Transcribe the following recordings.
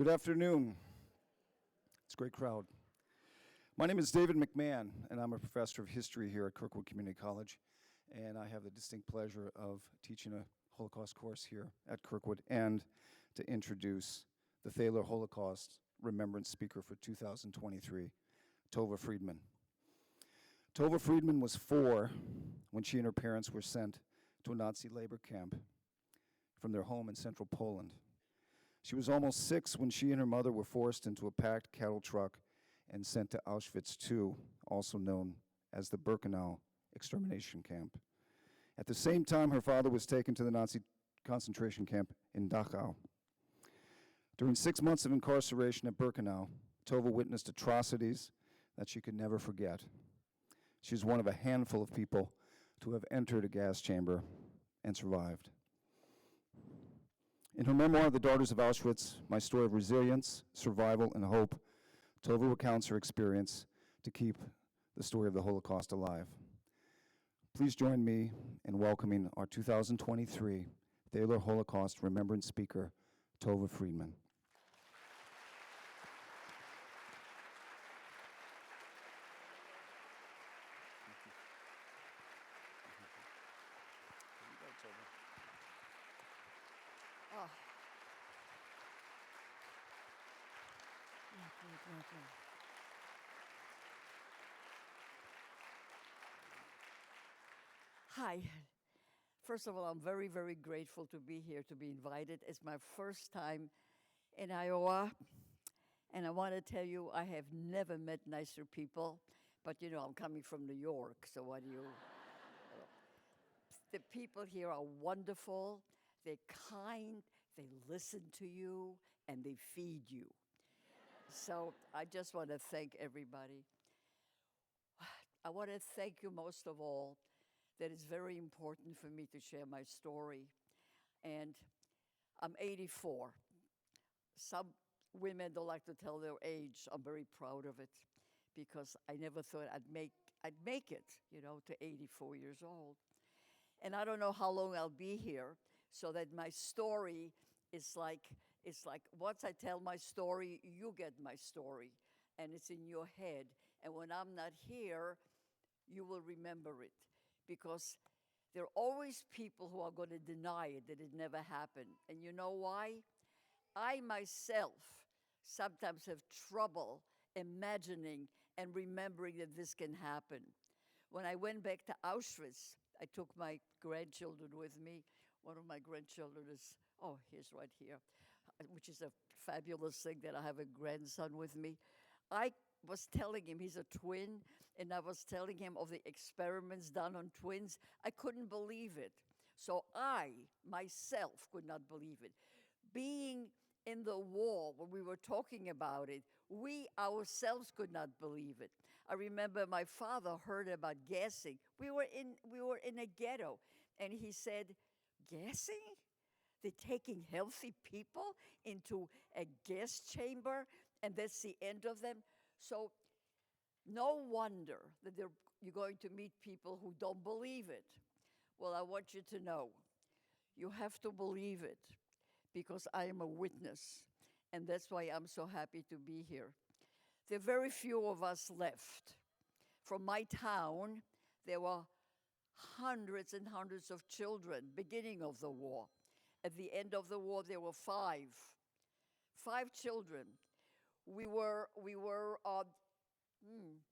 Good afternoon. It's a great crowd. My name is David McMahon, and I'm a professor of history here at Kirkwood Community College, and I have the distinct pleasure of teaching a Holocaust course here at Kirkwood and to introduce the Thaler Holocaust Remembrance speaker for 2023, Tova Friedman. Tova Friedman was 4 when she and her parents were sent to a Nazi labor camp from their home in central Poland. She was almost 6 when she and her mother were forced into a packed cattle truck and sent to Auschwitz II, also known as the Birkenau extermination camp. At the same time, her father was taken to the Nazi concentration camp in Dachau. During 6 months of incarceration at Birkenau, Tova witnessed atrocities that she could never forget. She was one of a handful of people to have entered a gas chamber and survived. In her memoir, The Daughters of Auschwitz, My Story of Resilience, Survival, and Hope, Tova recounts her experience to keep the story of the Holocaust alive. Please join me in welcoming our 2023 Thaler Holocaust Remembrance speaker, Tova Friedman. Oh. Hi. First of all, I'm very, very grateful to be here, to be invited. It's my first time in Iowa, and I want to tell you, I have never met nicer people, but you know, I'm coming from New York, so what do you... The people here are wonderful. They're kind, they listen to you, and they feed you. So I just want to thank everybody. I want to thank you most of all that it's very important for me to share my story. And I'm 84. Some women don't like to tell their age. I'm very proud of it because I never thought I'd make it, you know, to 84 years old. And I don't know how long I'll be here, so that my story is like, it's like once I tell my story, you get my story, and it's in your head. And when I'm not here, you will remember it, because there are always people who are going to deny it, that it never happened. And you know why? I myself sometimes have trouble imagining and remembering that this can happen. When I went back to Auschwitz, I took my grandchildren with me. One of my grandchildren is, oh, he's right here, which is a fabulous thing that I have a grandson with me. I was telling him, he's a twin, and I was telling him of the experiments done on twins. I couldn't believe it. So I, myself, could not believe it. Being in the war, when we were talking about it, we ourselves could not believe it. I remember my father heard about gassing. We were in a ghetto, and he said, "Gassing? They're taking healthy people into a gas chamber, and that's the end of them?" So no wonder that you're going to meet people who don't believe it. Well, I want you to know, you have to believe it, because I am a witness, and that's why I'm so happy to be here. There are very few of us left. From my town, there were hundreds and hundreds of children, beginning of the war. At the end of the war, there were 5 children.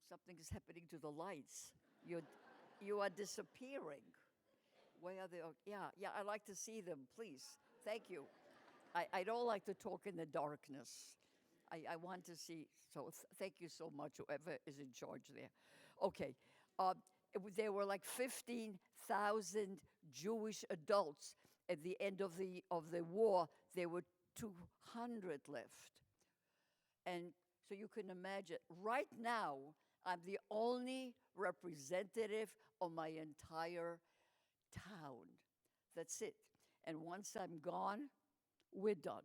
Something is happening to the lights. You are disappearing. Where are they? Yeah, I'd like to see them, please. Thank you. I don't like to talk in the darkness. I want to see, so thank you so much, whoever is in charge there. Okay, there were like 15,000 Jewish adults. At the end of the war, there were 200 left. And so you can imagine, right now, I'm the only representative of my entire town. That's it. And once I'm gone, we're done.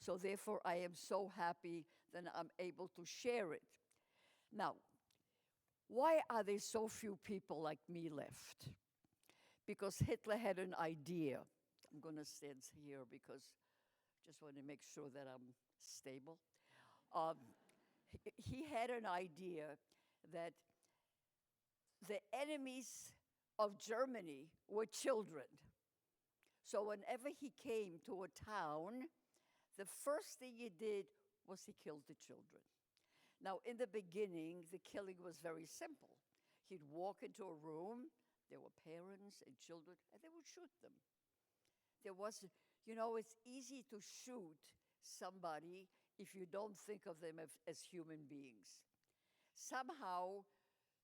So therefore, I am so happy that I'm able to share it. Now, why are there so few people like me left? Because Hitler had an idea. I'm going to stand here because I just want to make sure that I'm stable. Um, he had an idea that the enemies of Germany were children. So whenever he came to a town, the first thing he did was he killed the children. Now, in the beginning, the killing was very simple. He'd walk into a room, there were parents and children, and they would shoot them. There wasn't, it's easy to shoot somebody if you don't think of them as human beings. Somehow,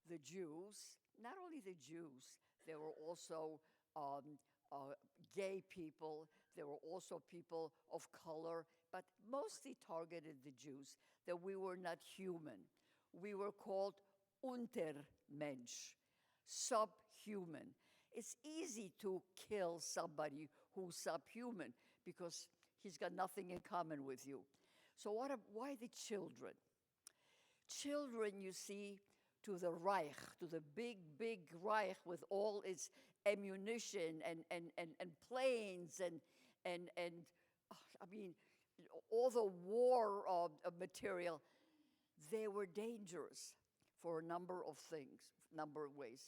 the Jews, not only the Jews, there were also gay people, there were also people of color, but mostly targeted the Jews, that we were not human. We were called Untermensch, subhuman. It's easy to kill somebody who's subhuman because he's got nothing in common with you. So why the children? Children, you see, to the Reich, to the big, big Reich with all its ammunition and planes and I mean, all the war material, they were dangerous for a number of things, number of ways.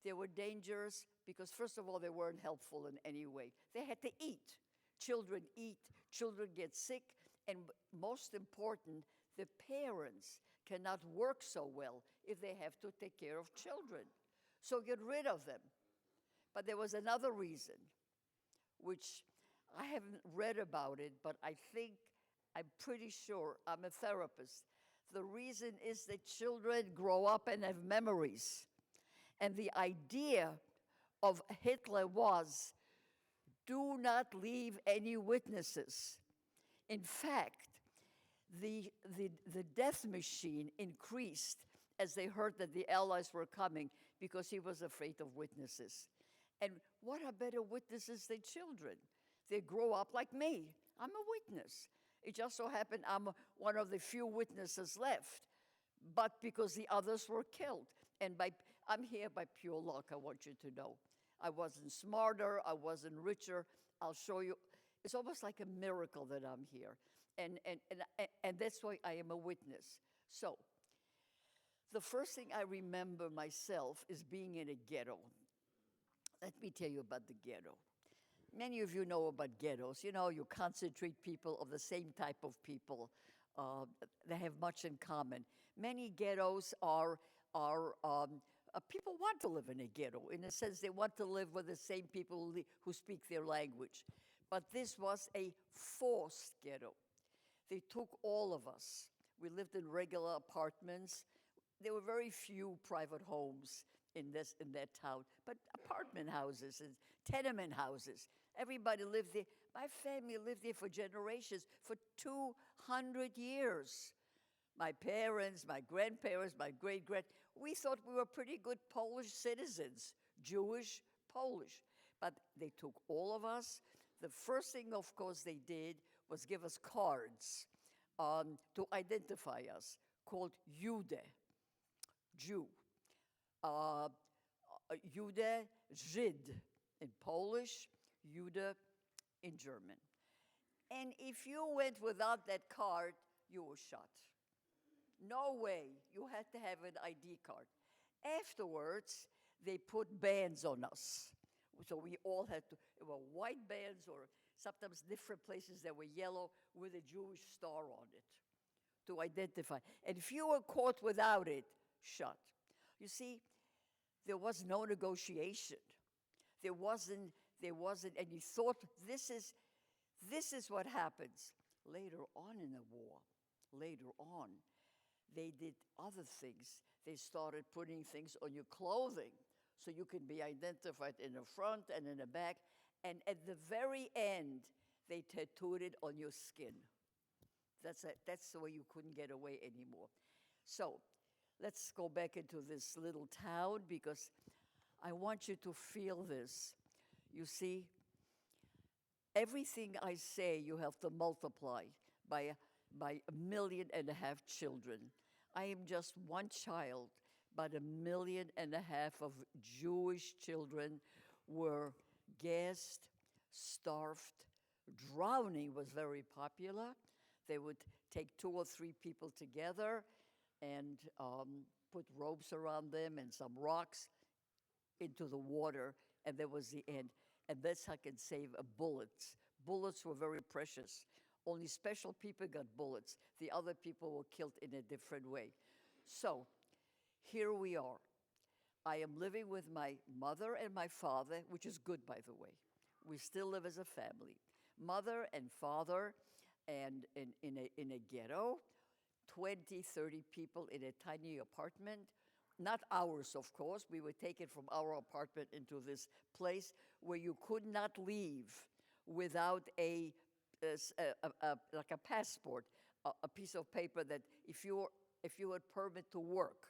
They were dangerous because, first of all, they weren't helpful in any way. They had to eat. Children eat, children get sick, and most important, the parents cannot work so well if they have to take care of children. So get rid of them. But there was another reason, which I haven't read about it, but I'm pretty sure, I'm a therapist. The reason is that children grow up and have memories. And the idea of Hitler was, do not leave any witnesses. In fact, the death machine increased as they heard that the Allies were coming because he was afraid of witnesses. And what are better witnesses than children? They grow up like me. I'm a witness. It just so happened I'm one of the few witnesses left, but because the others were killed. And I'm here by pure luck, I want you to know. I wasn't smarter, I wasn't richer. I'll show you. It's almost like a miracle that I'm here. And that's why I am a witness. So, the first thing I remember myself is being in a ghetto. Let me tell you about the ghetto. Many of you know about ghettos. You concentrate people of the same type of people. They have much in common. Many ghettos are people want to live in a ghetto. In a sense, they want to live with the same people who speak their language. But this was a forced ghetto. They took all of us. We lived in regular apartments. There were very few private homes in that town, but apartment houses and tenement houses. Everybody lived there. My family lived there for generations, for 200 years. My parents, my grandparents, my great-grand, we thought we were pretty good Polish citizens, Jewish, Polish. But they took all of us. The first thing, of course, they did was give us cards to identify us, called Jude, Jew. Jude, Żyd in Polish, Jude in German. And if you went without that card, you were shot. No way. You had to have an ID card. Afterwards, they put bands on us. So we all had to, it were white bands or sometimes different places that were yellow with a Jewish star on it to identify. And if you were caught without it, shot. You see, there was no negotiation. There wasn't, and you thought this is what happens. Later on in the war, they did other things. They started putting things on your clothing so you can be identified in the front and in the back. And at the very end, they tattooed it on your skin. That's the way you couldn't get away anymore. So let's go back into this little town because I want you to feel this. You see, everything I say you have to multiply by 1.5 million children. I am just one child, but 1.5 million of Jewish children were gassed, starved. Drowning was very popular. They would take 2 or 3 people together and put ropes around them and some rocks into the water, and that was the end. And that's how I can save a bullets. Bullets were very precious. Only special people got bullets. The other people were killed in a different way. So here we are. I am living with my mother and my father, which is good, by the way. We still live as a family. Mother and father, and in a ghetto, 20, 30 people in a tiny apartment. Not ours, of course. We were taken from our apartment into this place where you could not leave without like a passport, a piece of paper that if you had permit to work,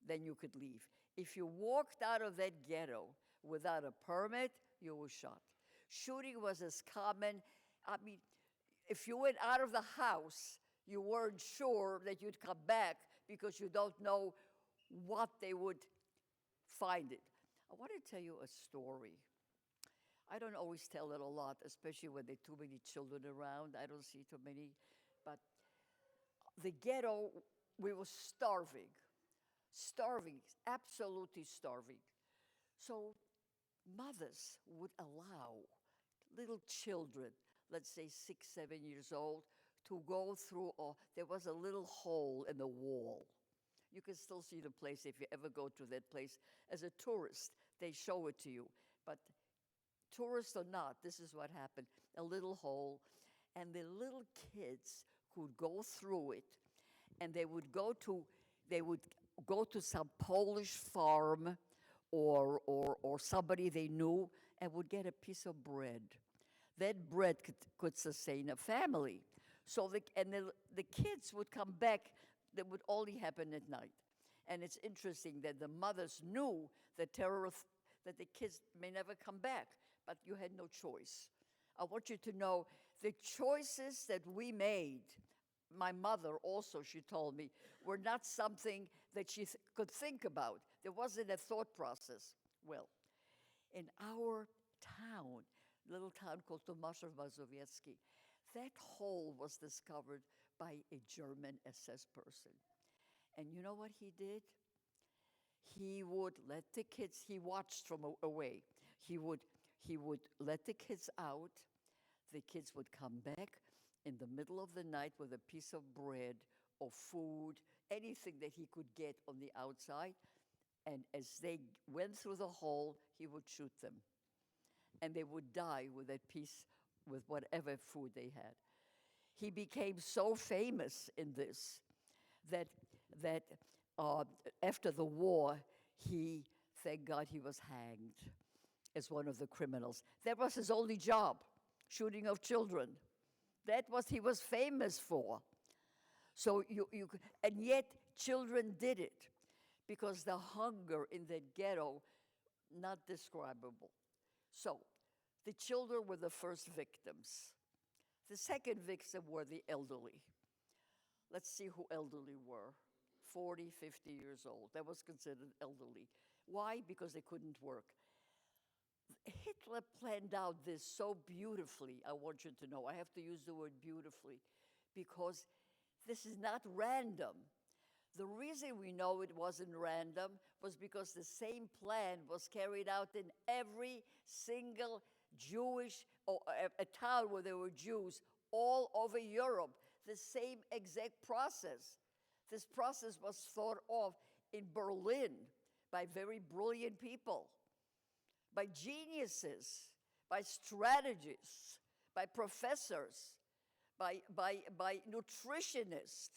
then you could leave. If you walked out of that ghetto without a permit, you were shot. Shooting was as common. I mean, if you went out of the house, you weren't sure that you'd come back because you don't know what they would find it. I want to tell you a story. I don't always tell it a lot, especially when there are too many children around. I don't see too many. But the ghetto, we were starving, absolutely starving. So mothers would allow little children, let's say 6, 7 years old, to go through, there was a little hole in the wall. You can still see the place if you ever go to that place. As a tourist, they show it to you. But tourist or not, this is what happened. A little hole, and the little kids could go through it, and they would go to some Polish farm or somebody they knew and would get a piece of bread. That bread could sustain a family. So the kids would come back. That would only happen at night. And it's interesting that the mothers knew the terror that the kids may never come back, but you had no choice. I want you to know the choices that we made, my mother also, she told me, were not something that she could think about. There wasn't a thought process. Well, in our town, little town called Tomaszow Mazowiecki, that hole was discovered by a German SS person. And you know what he did? He would let the kids, he watched from away. He would let the kids out. The kids would come back in the middle of the night with a piece of bread or food, anything that he could get on the outside. And as they went through the hole, he would shoot them. And they would die with that piece, with whatever food they had. He became so famous in this that after the war, thank God, he was hanged as one of the criminals. That was his only job, shooting of children. That was he was famous for. So and yet children did it because the hunger in that ghetto, not describable. So the children were the first victims. The second victim were the elderly. Let's see who elderly were. 40, 50 years old. That was considered elderly. Why? Because they couldn't work. Hitler planned out this so beautifully, I want you to know. I have to use the word beautifully because this is not random. The reason we know it wasn't random was because the same plan was carried out in every single Jewish, or a town where there were Jews all over Europe. The same exact process. This process was thought of in Berlin by very brilliant people, by geniuses, by strategists, by professors, by nutritionists,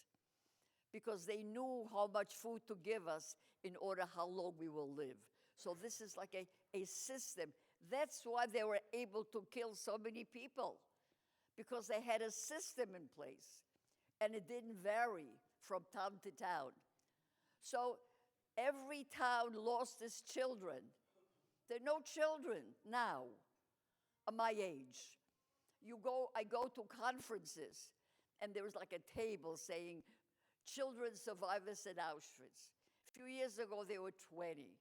because they knew how much food to give us in order how long we will live. So this is like a system. That's why they were able to kill so many people, because they had a system in place, and it didn't vary from town to town. So every town lost its children. There are no children now at my age. I go to conferences, and there was like a table saying, children survivors at Auschwitz. A few years ago, there were 20.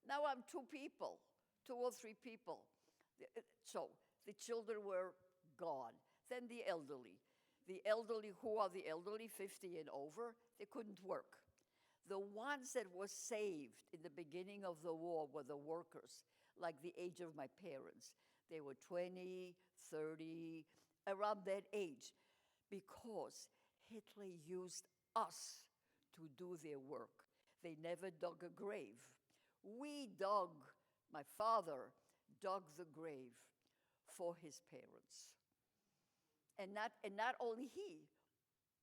Now I'm 2 or 3 people. So the children were gone. Then the elderly. The elderly, who are the elderly, 50 and over, they couldn't work. The ones that were saved in the beginning of the war were the workers, like the age of my parents. They were 20, 30, around that age, because Hitler used us to do their work. They never dug a grave. My father dug the grave for his parents. And not only he,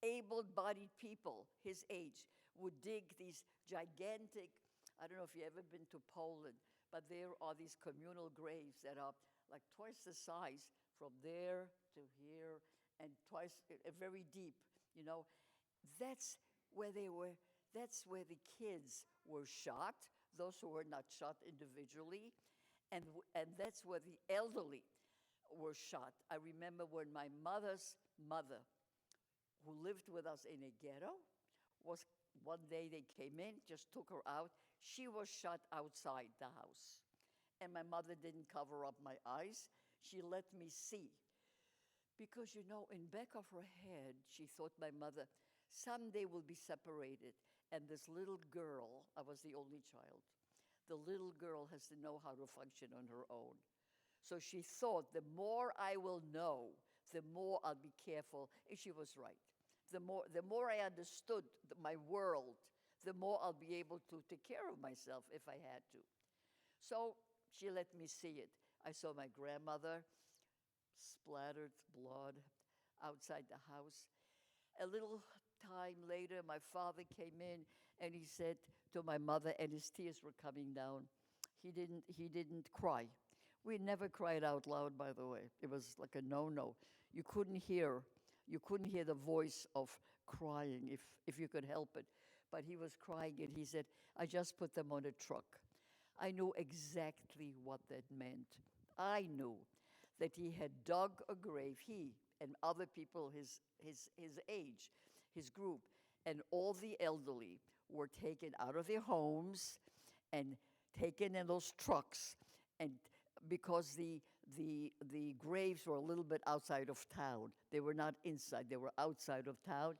able-bodied people his age would dig these gigantic, I don't know if you've ever been to Poland, but there are these communal graves that are like twice the size from there to here and twice, very deep, you know. That's where that's where the kids were shot, those who were not shot individually, and that's where the elderly were shot. I remember when my mother's mother, who lived with us in a ghetto, was one day they came in, just took her out. She was shot outside the house. And my mother didn't cover up my eyes. She let me see. Because, you know, in back of her head, she thought my mother, someday we'll be separated. And this little girl, I was the only child, the little girl has to know how to function on her own. So she thought, the more I will know, the more I'll be careful. And she was right. The more I understood my world, the more I'll be able to take care of myself if I had to. So she let me see it. I saw my grandmother, splattered blood outside the house. A little time later, my father came in and he said to my mother, and his tears were coming down, he didn't cry. We never cried out loud, by the way. It was like a no-no. You couldn't hear the voice of crying if you could help it. But he was crying and he said, I just put them on a truck. I knew exactly what that meant. I knew that he had dug a grave, he and other people his age, his group, and all the elderly were taken out of their homes and taken in those trucks, and because the graves were a little bit outside of town. They were not inside, they were outside of town,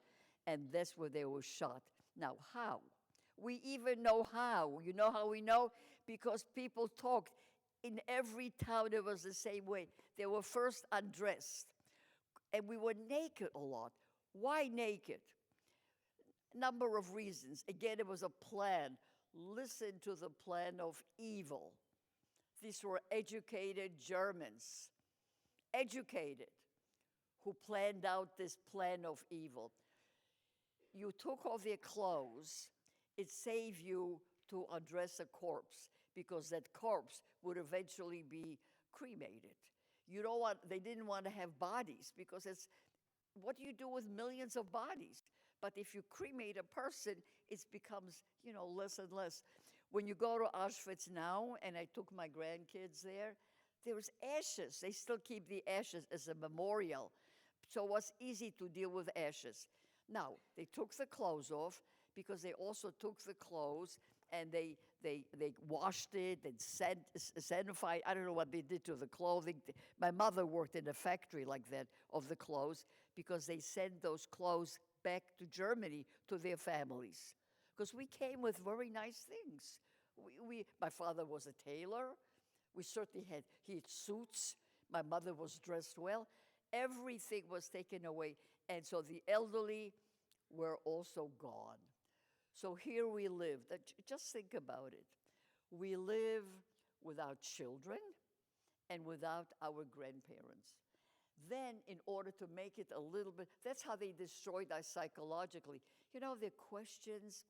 and that's where they were shot. Now, how? We even know how. You know how we know? Because people talked. In every town, it was the same way. They were first undressed, and we were naked a lot. Why naked? Number of reasons. Again, it was a plan. Listen to the plan of evil. These were educated Germans, educated, who planned out this plan of evil. You took off their clothes, it saved you to undress a corpse, because that corpse would eventually be cremated. They didn't want to have bodies, because what do you do with millions of bodies? But if you cremate a person, it becomes, less and less. When you go to Auschwitz now, and I took my grandkids there's ashes. They still keep the ashes as a memorial. So it was easy to deal with ashes. Now, they took the clothes off, because they also took the clothes and they washed it and sanified. I don't know what they did to the clothing. My mother worked in a factory like that of the clothes, because they sent those clothes back to Germany to their families. Because we came with very nice things. My father was a tailor. We certainly had suits. My mother was dressed well. Everything was taken away. And so the elderly were also gone. So here we live. Just think about it. We live without children and without our grandparents. Then, in order to make it a little bit, that's how they destroyed us psychologically. The questions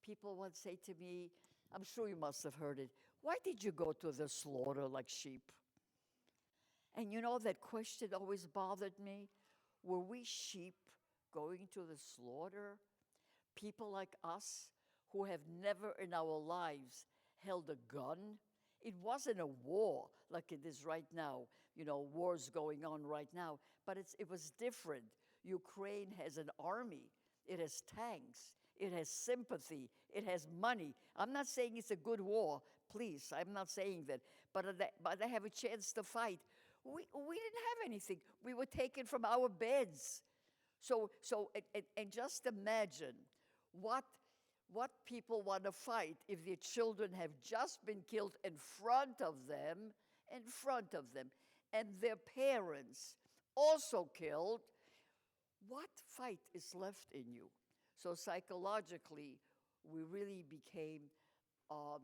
people would say to me, I'm sure you must have heard it, why did you go to the slaughter like sheep? And that question always bothered me. Were we sheep going to the slaughter? People like us who have never in our lives held a gun. It wasn't a war like it is right now. Wars going on right now. But it was different. Ukraine has an army. It has tanks. It has sympathy. It has money. I'm not saying it's a good war. Please, I'm not saying that. But they have a chance to fight. We didn't have anything. We were taken from our beds. And just imagine what what people want to fight if their children have just been killed in front of them, and their parents also killed. What fight is left in you? So psychologically, we really became um,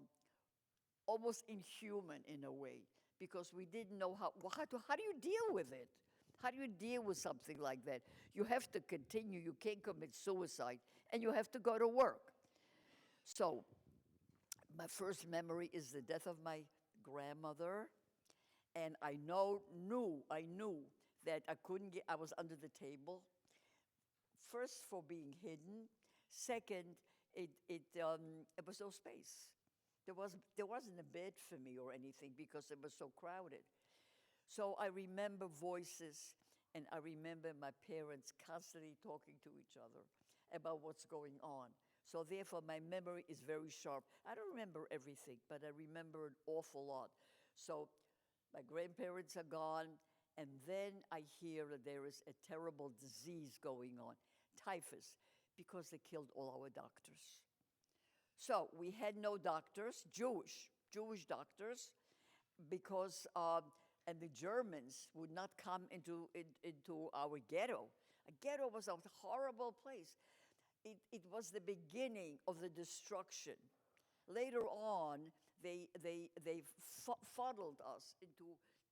almost inhuman in a way because we didn't know how do you deal with it? How do you deal with something like that? You have to continue. You can't commit suicide, and you have to go to work. So my first memory is the death of my grandmother, and I knew that I couldn't get. I was under the table. First, for being hidden. Second, it was no space. There wasn't a bed for me or anything because it was so crowded. So I remember voices, and I remember my parents constantly talking to each other about what's going on. So therefore, my memory is very sharp. I don't remember everything, but I remember an awful lot. So my grandparents are gone, and then I hear that there is a terrible disease going on, typhus, because they killed all our doctors. So we had no doctors, Jewish doctors, because and the Germans would not come into our ghetto. A ghetto was a horrible place. It was the beginning of the destruction. Later on, they funneled us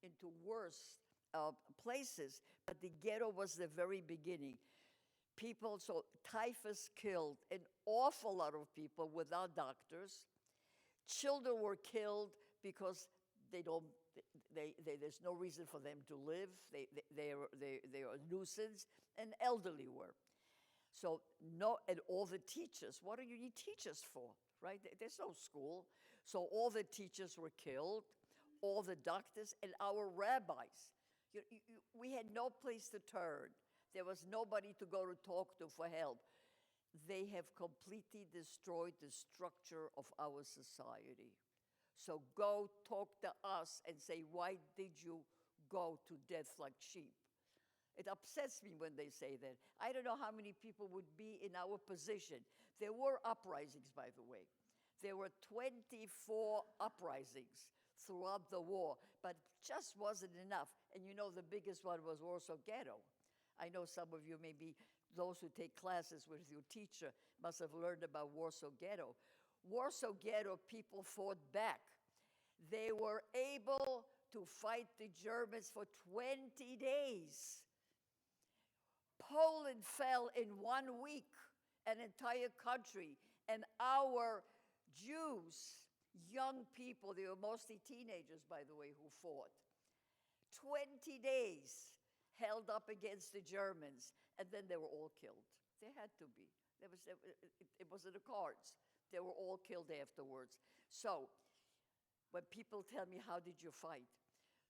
into worse places, but the ghetto was the very beginning. People, so typhus killed an awful lot of people without doctors. Children were killed because there's no reason for them to live. They are a nuisance, and elderly were. So no, and all the teachers. What do you need teachers for, right? There's no school. So all the teachers were killed, all the doctors, and our rabbis. We had no place to turn. There was nobody to go to talk to for help. They have completely destroyed the structure of our society. So go talk to us and say, why did you go to death like sheep? It upsets me when they say that. I don't know how many people would be in our position. There were uprisings, by the way. There were 24 uprisings throughout the war, but just wasn't enough. And you know the biggest one was Warsaw Ghetto. I know some of you, maybe those who take classes with your teacher, must have learned about Warsaw Ghetto. Warsaw Ghetto people fought back. They were able to fight the Germans for 20 days. Poland fell in 1 week, an entire country, and our Jews, young people, they were mostly teenagers, by the way, who fought. 20 days held up against the Germans, and then they were all killed. They had to be. It was in the cards. They were all killed afterwards. So when people tell me, how did you fight?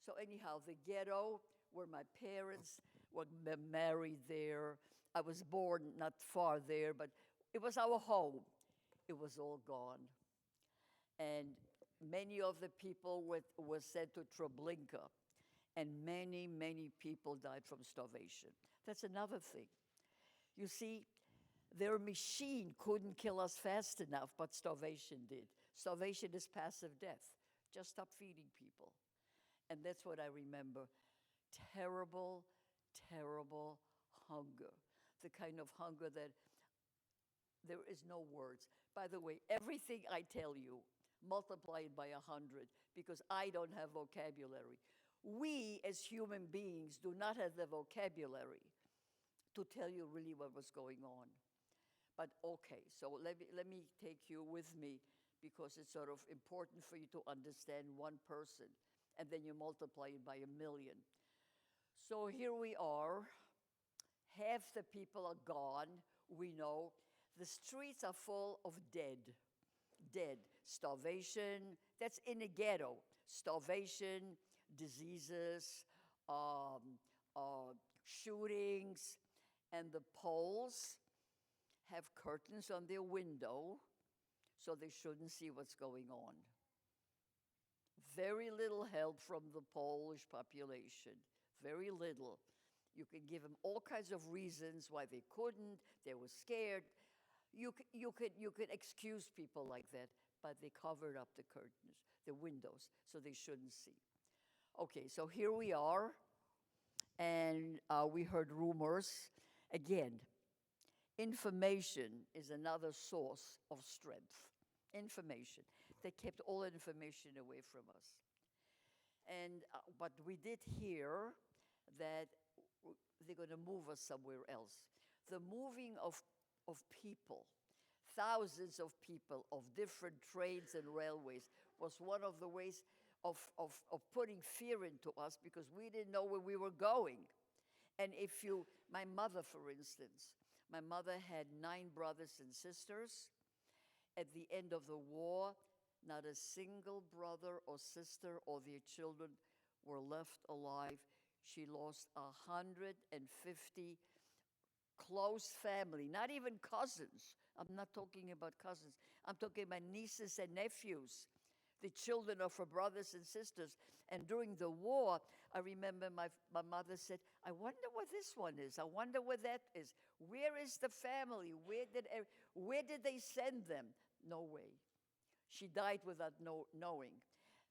So anyhow, the ghetto where my parents were married there. I was born not far there, but it was our home. It was all gone. And many of the people were sent to Treblinka. And many, many people died from starvation. That's another thing. You see, their machine couldn't kill us fast enough, but starvation did. Starvation is passive death. Just stop feeding people. And that's what I remember. Terrible, terrible hunger. The kind of hunger that there is no words. By the way, everything I tell you, multiply it by 100, because I don't have vocabulary. We, as human beings, do not have the vocabulary to tell you really what was going on. But okay, so let me take you with me, because it's sort of important for you to understand one person, and then you multiply it by 1,000,000. So here we are. Half the people are gone, we know. The streets are full of dead. Starvation, that's in a ghetto. Starvation, diseases, shootings, and the Poles have curtains on their window so they shouldn't see what's going on. Very little help from the Polish population, very little. You can give them all kinds of reasons why they couldn't. They were scared. You could excuse people like that, but they covered up the curtains, the windows, so they shouldn't see. Okay, so here we are, and we heard rumors. Again, information is another source of strength. Information. They kept all information away from us. And but we did hear that they're going to move us somewhere else. The moving of people, thousands of people of different trades and railways, was one of the ways of putting fear into us because we didn't know where we were going. And my mother, for instance, my mother had 9 brothers and sisters. At the end of the war, not a single brother or sister or their children were left alive. She lost 150 close family, not even cousins. I'm not talking about cousins. I'm talking about nieces and nephews, the children of her brothers and sisters. And during the war, I remember my mother said, I wonder what this one is. I wonder what that is. Where is the family? Where did they send them? No way. She died without knowing.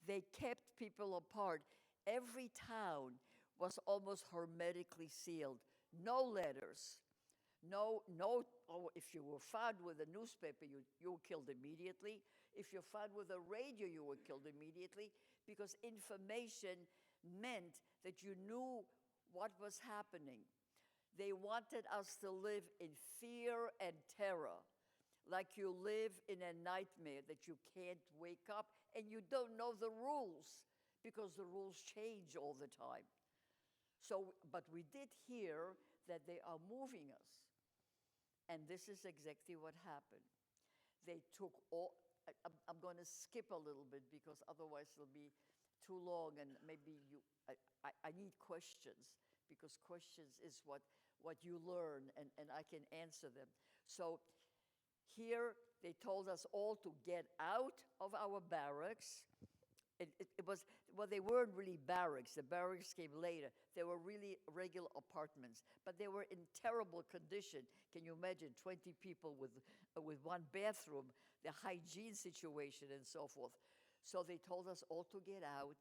They kept people apart. Every town was almost hermetically sealed. No letters. No. Oh, if you were found with a newspaper, you were killed immediately. If you're found with a radio, you were killed immediately, because information meant that you knew what was happening. They wanted us to live in fear and terror, like you live in a nightmare that you can't wake up and you don't know the rules because the rules change all the time. So, but we did hear that they are moving us. And this is exactly what happened. They took all, I'm going to skip a little bit because otherwise it'll be too long, and maybe I need questions, because questions is what you learn, and I can answer them. So here they told us all to get out of our barracks. It was, well, they weren't really barracks. The barracks came later. They were really regular apartments, but they were in terrible condition. Can you imagine 20 people with one bathroom, the hygiene situation and so forth? So they told us all to get out.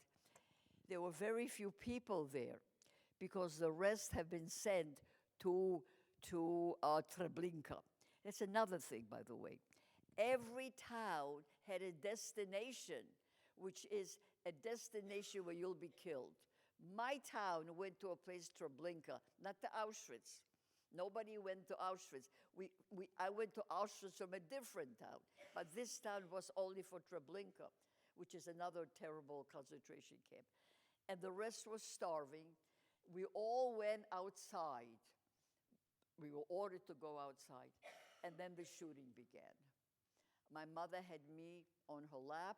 There were very few people there because the rest have been sent to Treblinka. That's another thing, by the way. Every town had a destination, which is a destination where you'll be killed. My town went to a place, Treblinka, not to Auschwitz. Nobody went to Auschwitz. I went to Auschwitz from a different town, but this town was only for Treblinka, which is another terrible concentration camp. And the rest was starving. We all went outside. We were ordered to go outside, and then the shooting began. My mother had me on her lap.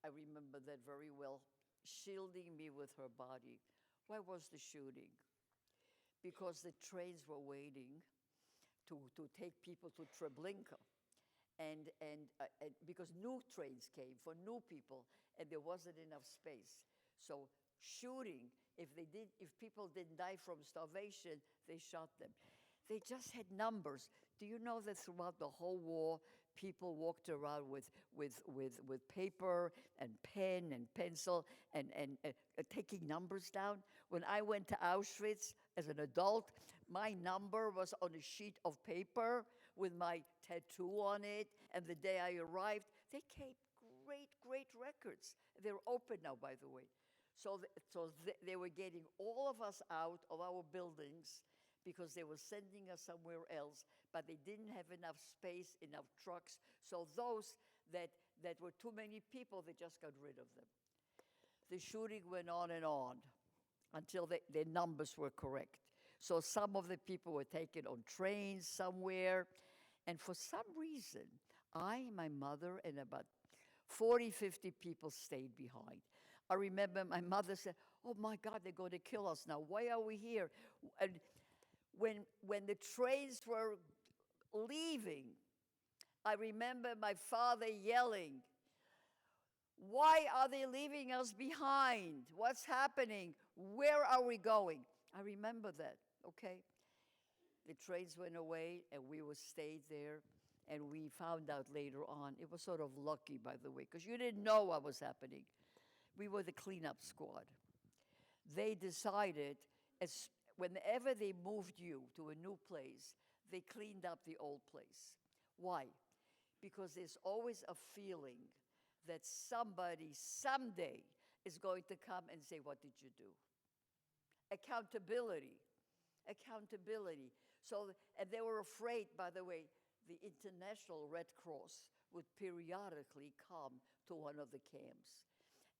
I remember that very well, shielding me with her body. Why was the shooting? Because the trains were waiting to take people to Treblinka. And because new trains came for new people, and there wasn't enough space. So shooting, if people didn't die from starvation, they shot them. They just had numbers. Do you know that throughout the whole war, people walked around with paper and pen and pencil and taking numbers down? When I went to Auschwitz as an adult, my number was on a sheet of paper with my tattoo on it. And the day I arrived, they kept great records. They're open now, by the way. So they were getting all of us out of our buildings because they were sending us somewhere else, but they didn't have enough space, enough trucks. So those that were too many people, they just got rid of them. The shooting went on and on until their numbers were correct. So some of the people were taken on trains somewhere, and for some reason, my mother, and about 40, 50 people stayed behind. I remember my mother said, oh my God, they're going to kill us now. Why are we here? And when the trains were leaving, I remember my father yelling, why are they leaving us behind? What's happening? Where are we going? I remember that, okay? The trains went away and we were stayed there, and we found out later on. It was sort of lucky, by the way, because you didn't know what was happening. We were the cleanup squad. They decided, as whenever they moved you to a new place, they cleaned up the old place. Why? Because there's always a feeling that somebody someday is going to come and say, "What did you do?" Accountability. Accountability. So, and they were afraid, by the way, the International Red Cross would periodically come to one of the camps.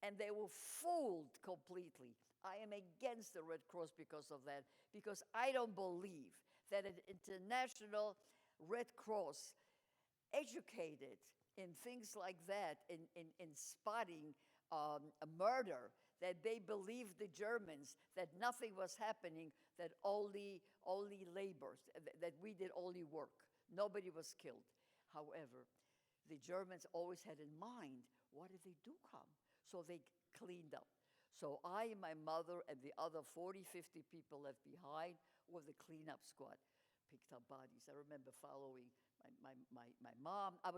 And they were fooled completely. I am against the Red Cross because of that, because I don't believe that an international Red Cross educated in things like that, in spotting a murder, that they believed the Germans that nothing was happening, that only labor, that we did only work. Nobody was killed. However, the Germans always had in mind, what if they do come? So they cleaned up. So I and my mother and the other 40, 50 people left behind were the cleanup squad, picked up bodies. I remember following my mom. I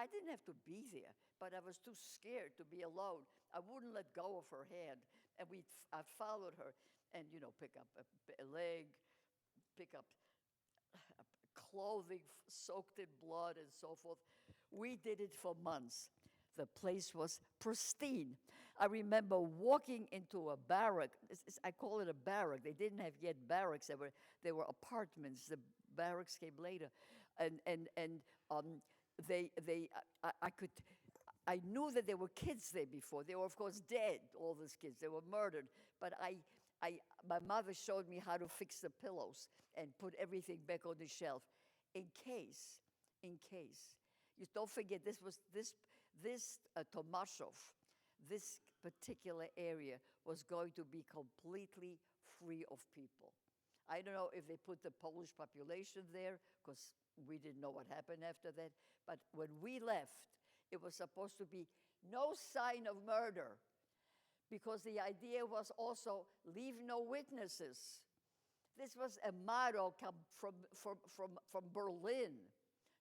didn't have to be there, but I was too scared to be alone. I wouldn't let go of her hand, and I followed her, and pick up a leg, pick up clothing soaked in blood and so forth. We did it for months. The place was pristine. I remember walking into a barrack. I call it a barrack. They didn't have yet barracks. They were apartments. The barracks came later, and I knew that there were kids there before. They were, of course, dead. All these kids. They were murdered. But my mother showed me how to fix the pillows and put everything back on the shelf, in case. You don't forget, this Tomaszów, this particular area was going to be completely free of people. I don't know if they put the Polish population there, because we didn't know what happened after that. But when we left, it was supposed to be no sign of murder, because the idea was also leave no witnesses. This was a motto come from Berlin.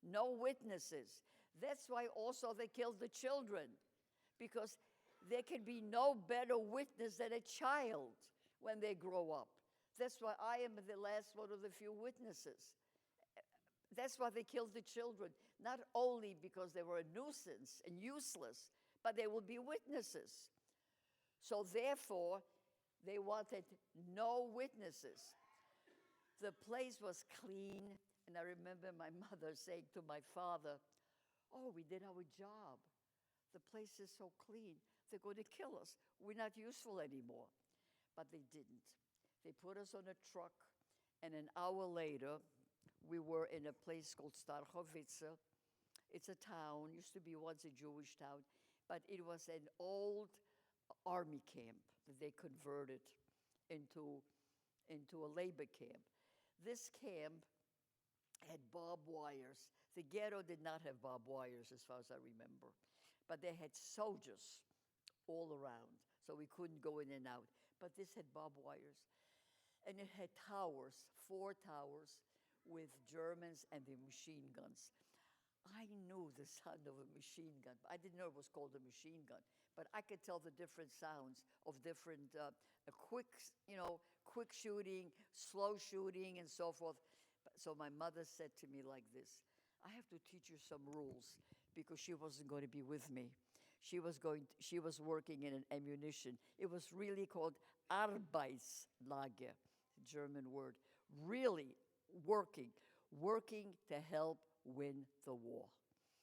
No witnesses. That's why also they killed the children, because there can be no better witness than a child when they grow up. That's why I am the last one of the few witnesses. That's why they killed the children, not only because they were a nuisance and useless, but they would be witnesses. So therefore, they wanted no witnesses. The place was clean, and I remember my mother saying to my father, "Oh, we did our job. The place is so clean. They're going to kill us. We're not useful anymore." But they didn't. They put us on a truck, and an hour later, we were in a place called Daughter. It's a town, used to be once a Jewish town, but it was an old army camp that they converted into a labor camp. This camp had barbed wires. The ghetto did not have barbed wires, as far as I remember, but they had soldiers all around, so we couldn't go in and out. But this had barbed wires, and it had towers, 4 towers, with Germans and the machine guns. I knew the sound of a machine gun. I didn't know it was called a machine gun, but I could tell the different sounds of different quick shooting, slow shooting, and so forth. So my mother said to me like this, "I have to teach you some rules," because she wasn't going to be with me. She was working in an ammunition. It was really called Arbeitslager, German word. Really working to help win the war.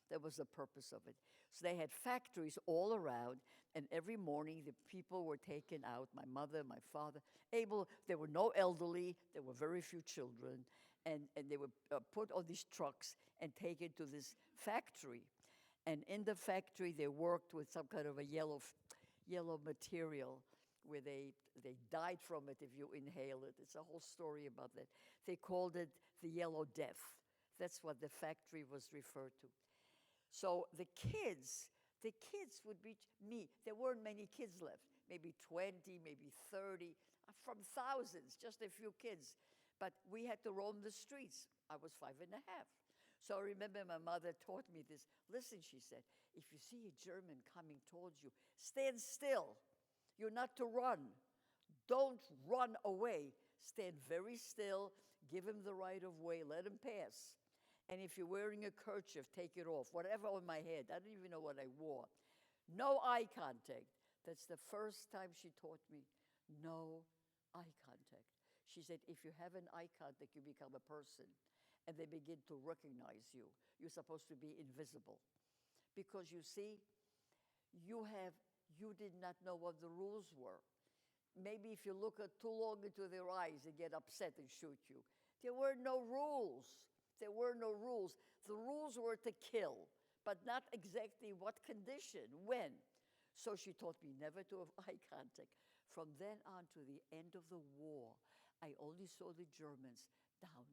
That was the purpose of it. So they had factories all around, and every morning the people were taken out, my mother, my father, there were no elderly, there were very few children, and they were put on these trucks and taken to this factory. And in the factory, they worked with some kind of a yellow material where they died from it if you inhale it. It's a whole story about that. They called it the Yellow Death. That's what the factory was referred to. So the kids would be me. There weren't many kids left, maybe 20, maybe 30. from thousands, just a few kids. But we had to roam the streets. I was 5.5. So I remember my mother taught me this. Listen, she said, if you see a German coming towards you, stand still. You're not to run. Don't run away. Stand very still. Give him the right of way. Let him pass. And if you're wearing a kerchief, take it off. Whatever on my head. I don't even know what I wore. No eye contact. That's the first time she taught me no eye contact. She said, if you have an eye contact, you become a person. And they begin to recognize you. You're supposed to be invisible. Because you see, you did not know what the rules were. Maybe if you look too long into their eyes, they get upset and shoot you. There were no rules. There were no rules. The rules were to kill, but not exactly what condition, when. So she taught me never to have eye contact. From then on to the end of the war, I only saw the Germans down.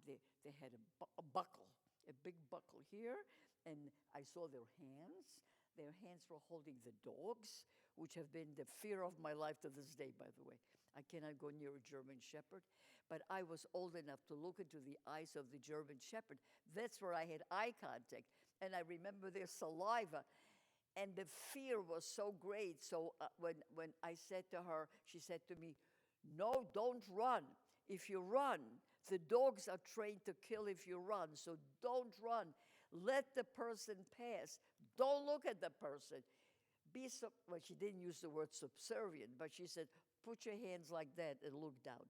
They had a buckle, a big buckle here, and I saw their hands. Their hands were holding the dogs, which have been the fear of my life to this day, by the way. I cannot go near a German shepherd, but I was old enough to look into the eyes of the German shepherd. That's where I had eye contact, and I remember their saliva, and the fear was so great. So when I said to her, she said to me, no, don't run. If you run, the dogs are trained to kill if you run, so don't run. Let the person pass. Don't look at the person. Well, she didn't use the word subservient, but she said, put your hands like that and look down.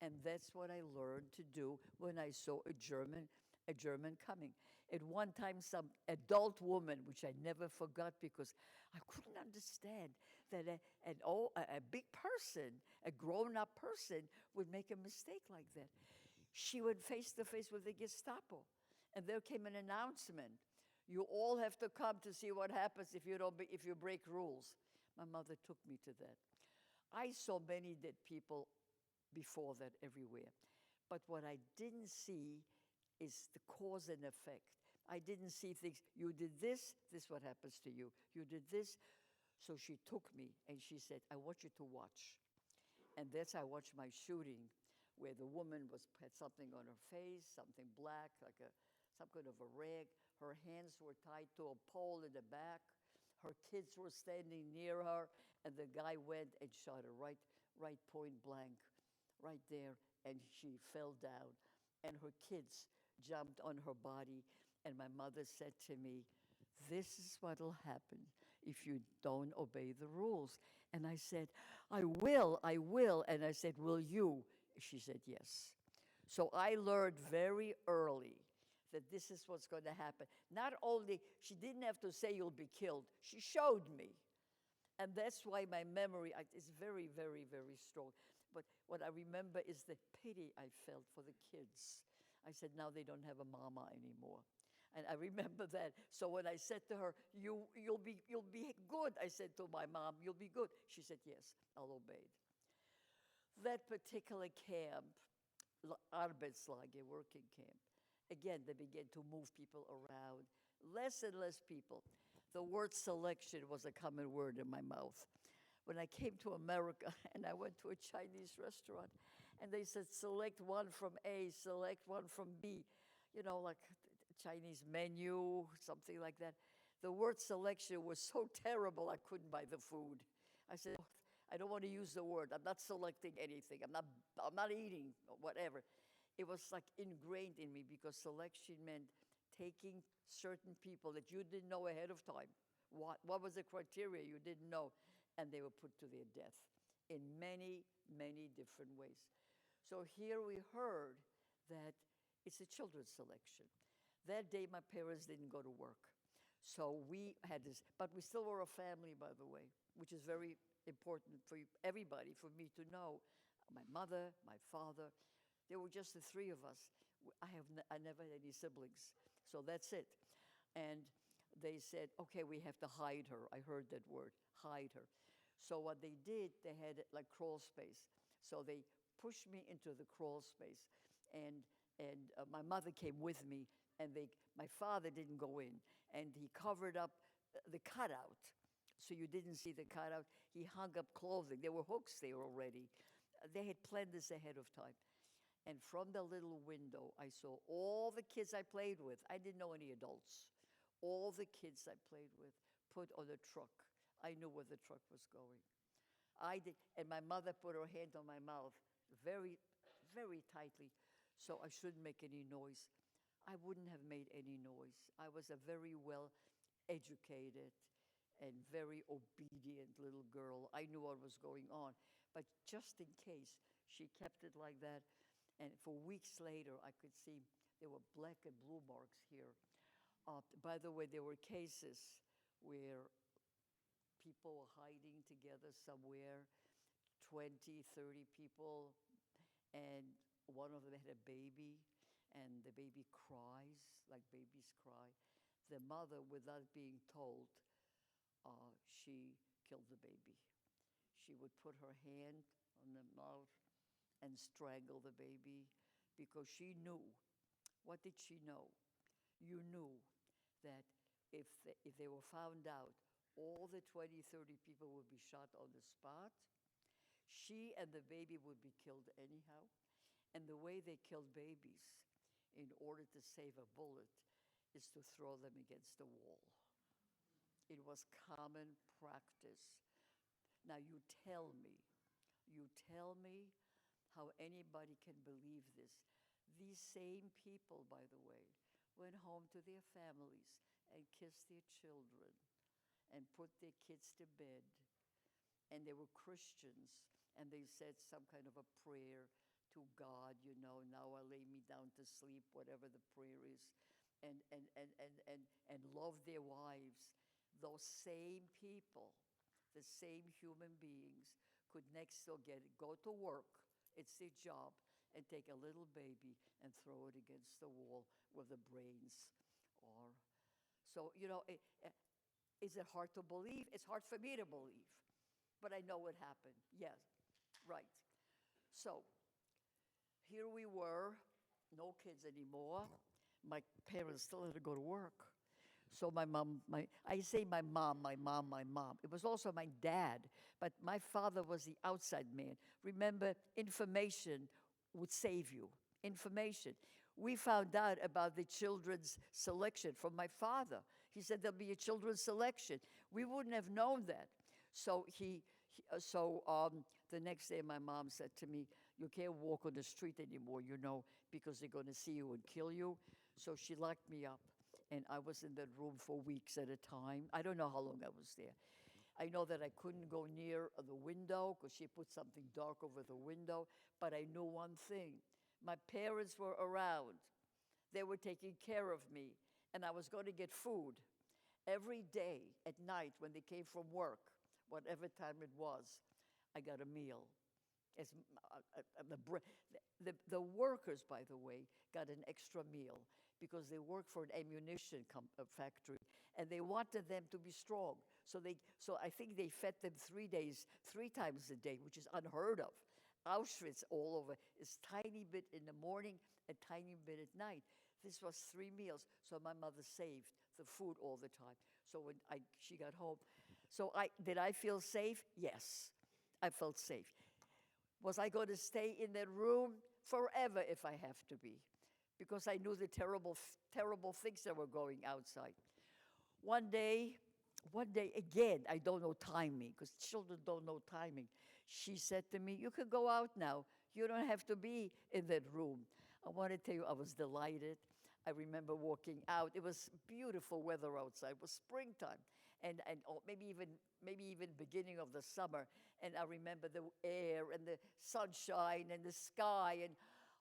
And that's what I learned to do when I saw a German coming. At one time, some adult woman, which I never forgot because I couldn't understand that a big person, a grown-up person, would make a mistake like that. She went face to face with the Gestapo, and there came an announcement. You all have to come to see what happens if you break rules. My mother took me to that. I saw many dead people before that everywhere. But what I didn't see is the cause and effect. I didn't see things, you did this is what happens to you. You did this. So she took me and she said, I want you to watch. And that's how I watched my shooting, where the woman had something on her face, something black, like some kind of a rag. Her hands were tied to a pole in the back. Her kids were standing near her, and the guy went and shot her right point blank, right there, and she fell down. And her kids jumped on her body, and my mother said to me, this is what'll happen if you don't obey the rules. And I said, I will. And I said, will you? She said, yes. So I learned very early that this is what's going to happen. Not only, she didn't have to say you'll be killed. She showed me. And that's why my memory is very, very, very strong. But what I remember is the pity I felt for the kids. I said, now they don't have a mama anymore. And I remember that. So when I said to her, you'll be good, I said to my mom, you'll be good. She said, yes, I'll obey. That particular camp, Arbeitslager, working camp, again, they began to move people around, less and less people. The word selection was a common word in my mouth. When I came to America and I went to a Chinese restaurant, and they said, select one from A, select one from B, like Chinese menu, something like that. The word selection was so terrible I couldn't buy the food. I said, I don't want to use the word. I'm not selecting anything. I'm not eating, whatever. It was like ingrained in me because selection meant taking certain people that you didn't know ahead of time. What was the criteria you didn't know? And they were put to their death in many, many different ways. So here we heard that it's a children's selection. That day, my parents didn't go to work. So we had this, but we still were a family, by the way, which is very important for everybody, for me to know. My mother, my father, there were just the three of us. I never had any siblings, so that's it. And they said, okay, we have to hide her. I heard that word, hide her. So what they did, they had like crawl space. So they pushed me into the crawl space, and my mother came with me, and my father didn't go in, and he covered up the cutout so you didn't see the cutout. He hung up clothing. There were hooks there already. They had planned this ahead of time. And from the little window, I saw all the kids I played with. I didn't know any adults. All the kids I played with put on a truck. I knew where the truck was going. I did, and my mother put her hand on my mouth very, very tightly, so I shouldn't make any noise. I wouldn't have made any noise. I was a very well educated and very obedient little girl. I knew what was going on, but just in case, she kept it like that. And for weeks later, I could see there were black and blue marks here. By the way, there were cases where people were hiding together somewhere, 20, 30 people, and one of them had a baby, and the baby cries like babies cry. The mother, without being told, she killed the baby. She would put her hand on the mouth and strangle the baby because she knew. What did she know? You knew that if they were found out, all the 20, 30 people would be shot on the spot. She and the baby would be killed anyhow. And the way they killed babies in order to save a bullet is to throw them against the wall. It was common practice. Now you tell me how anybody can believe this. These same people, by the way, went home to their families and kissed their children and put their kids to bed. And they were Christians, and they said some kind of a prayer to God, now I lay me down to sleep, whatever the prayer is, and love their wives. Those same people, the same human beings, could next door go to work, it's their job, and take a little baby and throw it against the wall where the brains are. So, is it hard to believe? It's hard for me to believe, but I know it happened. Yes, right. So, here we were, no kids anymore. My parents still had to go to work. So my mom, I say my mom. It was also my dad, but my father was the outside man. Remember, information would save you. Information. We found out about the children's selection from my father. He said there'll be a children's selection. We wouldn't have known that. So the next day my mom said to me, you can't walk on the street anymore, because they're going to see you and kill you. So she locked me up. And I was in that room for weeks at a time. I don't know how long I was there. I know that I couldn't go near the window because she put something dark over the window. But I knew one thing. My parents were around. They were taking care of me. And I was going to get food every day at night when they came from work, whatever time it was. I got a meal. The workers, by the way, got an extra meal because they worked for an ammunition factory, and they wanted them to be strong. So I think they fed them 3 times a day, which is unheard of. Auschwitz all over is tiny bit in the morning, a tiny bit at night. This was 3 meals, so my mother saved the food all the time. So when she got home, did I feel safe? Yes, I felt safe. Was I going to stay in that room forever if I have to be? Because I knew the terrible things that were going outside. One day, again, I don't know timing, because children don't know timing. She said to me, you can go out now. You don't have to be in that room. I want to tell you, I was delighted. I remember walking out. It was beautiful weather outside. It was springtime, and maybe even beginning of the summer. And I remember the air and the sunshine and the sky. And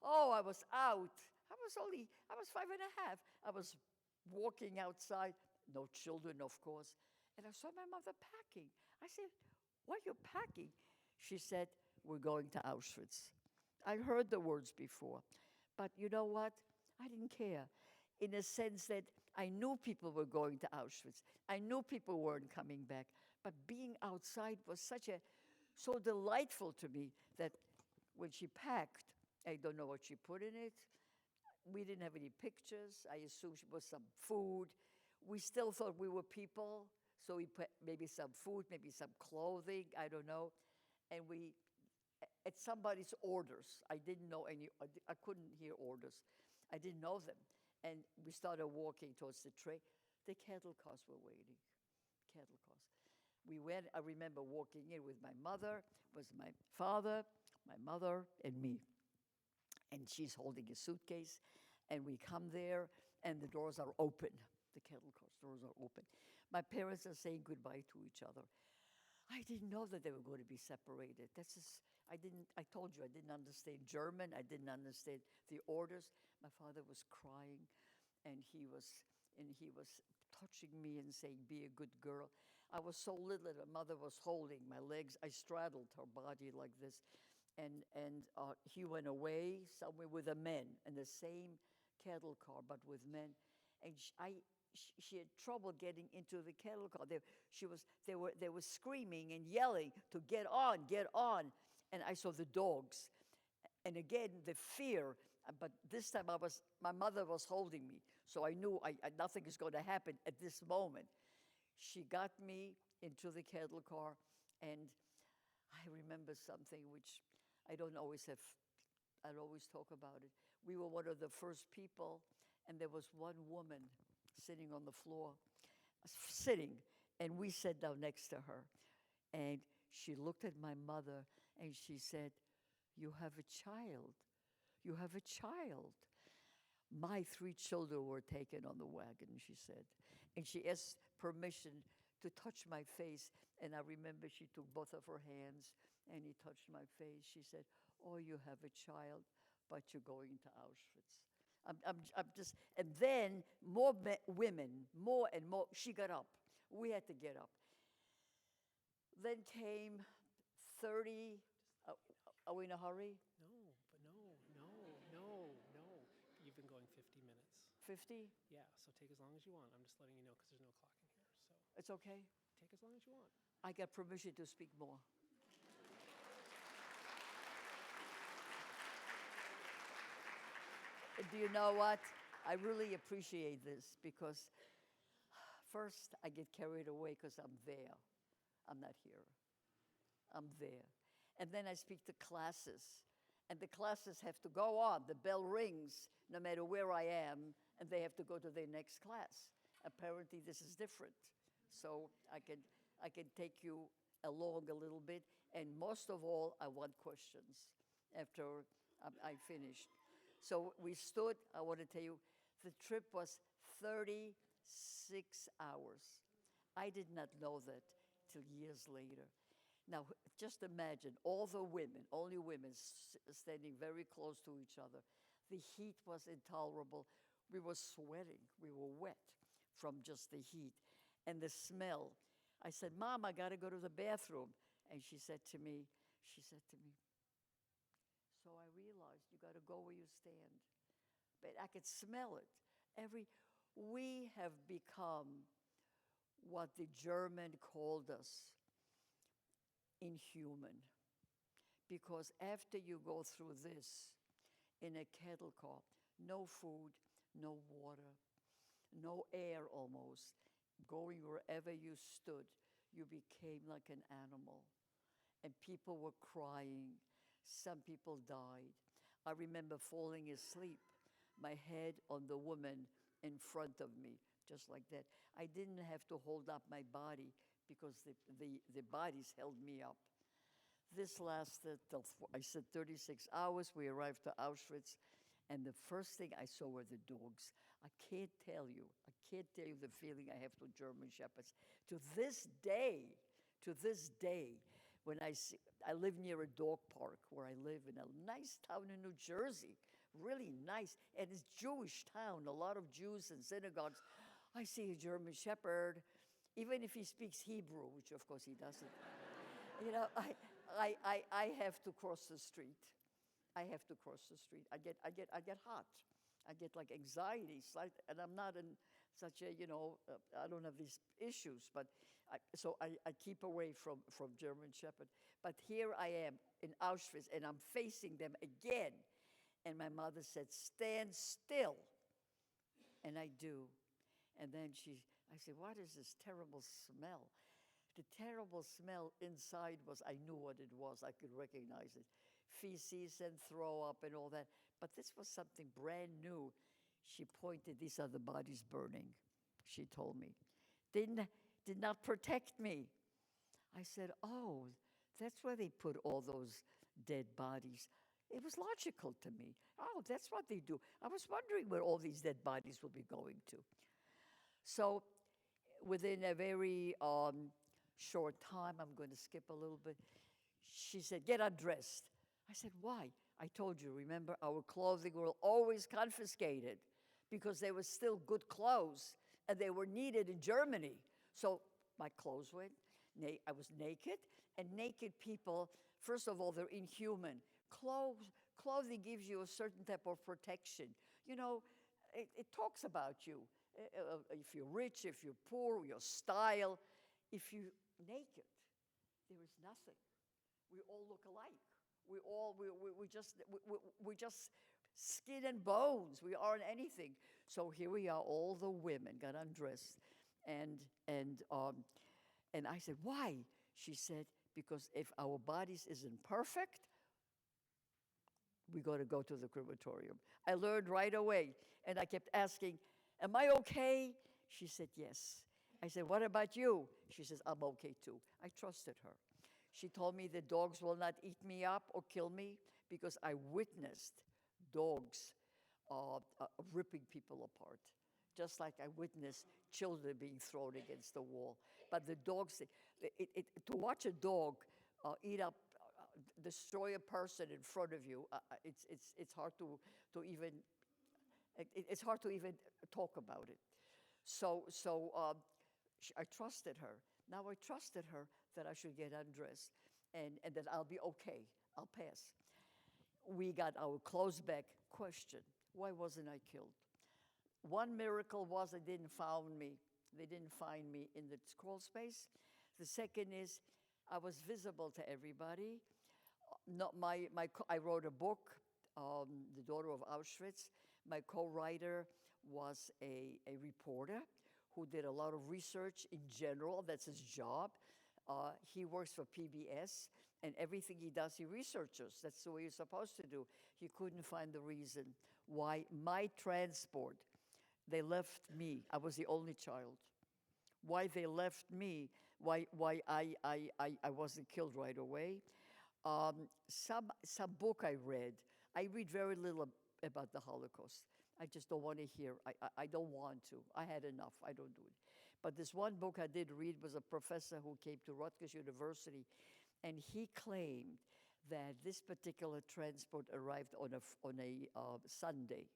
I was out. I was 5 and a half. I was walking outside, no children, of course. And I saw my mother packing. I said, what are you packing? She said, we're going to Auschwitz. I heard the words before. But you know what? I didn't care, in a sense that I knew people were going to Auschwitz. I knew people weren't coming back. But being outside was so delightful to me that when she packed, I don't know what she put in it. We didn't have any pictures. I assumed it was some food. We still thought we were people, So we put maybe some food, maybe some clothing, I don't know. And at somebody's orders, I didn't know any, I couldn't hear orders. I didn't know them. And we started walking towards the train. The cattle cars were waiting, cattle cars. We went, I remember walking in with my mother, was my father, my mother, and me. And she's holding a suitcase, and we come there, and the doors are open. The cattle cars doors are open. My parents are saying goodbye to each other. I didn't know that they were going to be separated. I told you I didn't understand German. I didn't understand the orders. My father was crying, and he was touching me and saying, "Be a good girl." I was so little that my mother was holding my legs. I straddled her body like this. And he went away somewhere with the men in the same cattle car, but with men. And she had trouble getting into the cattle car. They were screaming and yelling to get on, get on. And I saw the dogs. And again, the fear. But this time my mother was holding me. So I knew nothing is going to happen at this moment. She got me into the cattle car. And I remember something which I don't always talk about it. We were one of the first people, and there was one woman sitting on the floor, and we sat down next to her. And she looked at my mother, and she said, "You have a child. You have a child." My 3 children were taken on the wagon, she said. And she asked permission to touch my face. And I remember she took both of her hands, and he touched my face. She said, "Oh, you have a child, but you're going to Auschwitz." I'm just, and then women, more and more. She got up. We had to get up. Then came 30. Are we in a hurry? No. You've been going 50 minutes. 50? Yeah, so take as long as you want. I'm just letting you know because there's no clock in here. So It's okay. take as long as you want. I got permission to speak more. Do you know what? I really appreciate this because first I get carried away because I'm there. I'm not here. I'm there. And then I speak to classes, and the classes have to go on. The bell rings no matter where I am, and they have to go to their next class. Apparently this is different. So I can take you along a little bit, and most of all, I want questions after I finished. So we stood. I want to tell you, the trip was 36 hours. I did not know that till years later. Now, just imagine all the women, only women, standing very close to each other. The heat was intolerable. We were sweating. We were wet from just the heat. And the smell. I said, "Mom, I got to go to the bathroom." And she said to me, "So I realized you got to go where you stand." But I could smell it. We have become what the German called us, inhuman. Because after you go through this in a cattle car, no food, no water, no air almost, going wherever you stood, you became like an animal. And people were crying. Some people died. I remember falling asleep, my head on the woman in front of me, just like that. I didn't have to hold up my body because the bodies held me up. This lasted, I said 36 hours. We arrived to Auschwitz, and the first thing I saw were the dogs. I can't tell you the feeling I have to German Shepherds. To this day, when I live near a dog park where I live in a nice town in New Jersey, really nice, and it's Jewish town, a lot of Jews and synagogues. I see a German Shepherd, even if he speaks Hebrew, which of course he doesn't. You know, I have to cross the street. I have to cross the street. I get hot. I get like anxiety, and I'm not in such a, I don't have these issues, but so I keep away from German Shepherd. But here I am in Auschwitz, and I'm facing them again. And my mother said, "Stand still." And I do. And then I said, what is this terrible smell? The terrible smell inside was, I knew what it was. I could recognize it. Feces and throw up and all that. But this was something brand new. She pointed, these are the bodies burning, she told me. Did not protect me. I said, oh, that's where they put all those dead bodies. It was logical to me. Oh, that's what they do. I was wondering where all these dead bodies will be going to. So within a very short time, I'm going to skip a little bit, she said, get undressed. I said, why? I told you, remember, our clothing were always confiscated because they were still good clothes and they were needed in Germany. So my clothes went, I was naked, and naked people, first of all, they're inhuman. Clothing gives you a certain type of protection. You know, it talks about you. If you're rich, if you're poor, your style. If you're naked, there is nothing. We all look alike. We just skin and bones. We aren't anything. So here we are, all the women got undressed, and I said, why? She said, because if our bodies isn't perfect, we got to go to the crematorium. I learned right away, and I kept asking, am I okay? She said, yes. I said, what about you? She says, I'm okay too. I trusted her. She told me the dogs will not eat me up or kill me because I witnessed dogs ripping people apart, just like I witnessed children being thrown against the wall. But the dogs, to watch a dog eat up, destroy a person in front of you, it's hard to even it's hard to even talk about it. So I trusted her. Now I trusted her that I should get undressed and that I'll be okay. I'll pass. We got our clothes back. Question: why wasn't I killed? One miracle was they didn't find me. They didn't find me in the crawl space. The second is I was visible to everybody. I wrote a book, The Daughter of Auschwitz. My co-writer was a reporter who did a lot of research in general. That's his job. He works for PBS, and everything he does, he researches. That's the way you're supposed to do. He couldn't find the reason why my transport, they left me. I was the only child. Why they left me, why I wasn't killed right away. Some book I read very little about the Holocaust. I just don't want to hear. I don't want to. I had enough. I don't do it. But this one book I did read was a professor who came to Rutgers University, and he claimed that this particular transport arrived on a Sunday.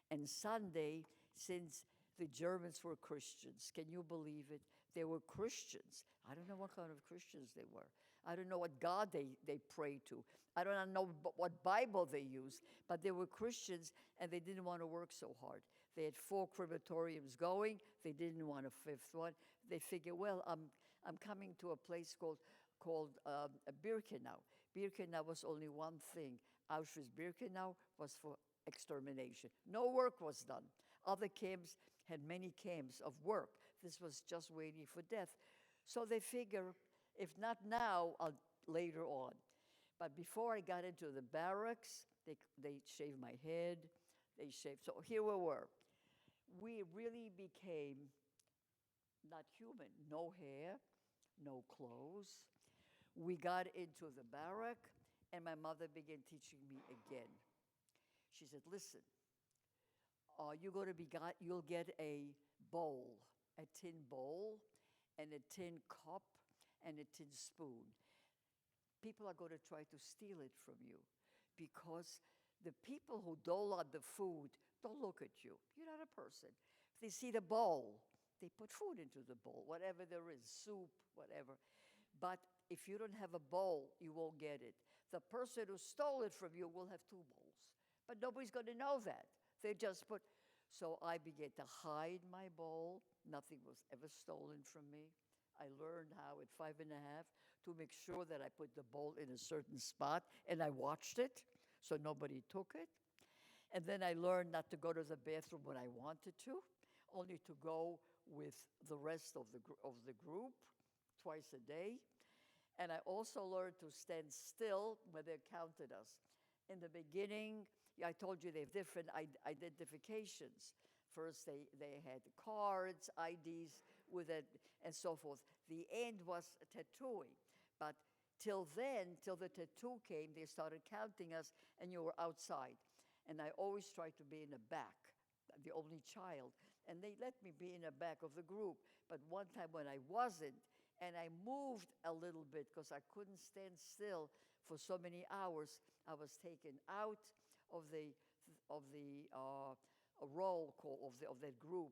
And Sunday, since the Germans were Christians, can you believe it? They were Christians. I don't know what kind of Christians they were. I don't know what God they prayed to. I don't know what Bible they used, but they were Christians, and they didn't want to work so hard. They had 4 crematoriums going. They didn't want a 5th one. They figured, well, I'm coming to a place called Birkenau. Birkenau was only one thing. Auschwitz-Birkenau was for extermination. No work was done. Other camps had many camps of work. This was just waiting for death. So they figure, if not now, later on. But before I got into the barracks, they shaved my head. So here we were. We really became not human. No hair, no clothes. We got into the barrack, and my mother began teaching me again. She said, listen, you'll get a bowl, a tin bowl, and a tin cup, and a tin spoon. People are going to try to steal it from you because the people who dole out the food don't look at you. You're not a person. If they see the bowl, they put food into the bowl, whatever there is, soup, whatever. But if you don't have a bowl, you won't get it. The person who stole it from you will have 2 bowls. But nobody's going to know that. They just put. So I began to hide my bowl. Nothing was ever stolen from me. I learned how at 5 and a half to make sure that I put the bowl in a certain spot, and I watched it so nobody took it. And then I learned not to go to the bathroom when I wanted to, only to go with the rest of the group twice a day. And I also learned to stand still when they counted us. In the beginning, I told you they have different identifications. First, they had cards, IDs with it, and so forth. The end was tattooing. But till then, till the tattoo came, they started counting us, and you were outside. And I always tried to be in the back, the only child. And they let me be in the back of the group. But one time when I wasn't, and I moved a little bit because I couldn't stand still for so many hours, I was taken out of the roll call of that group,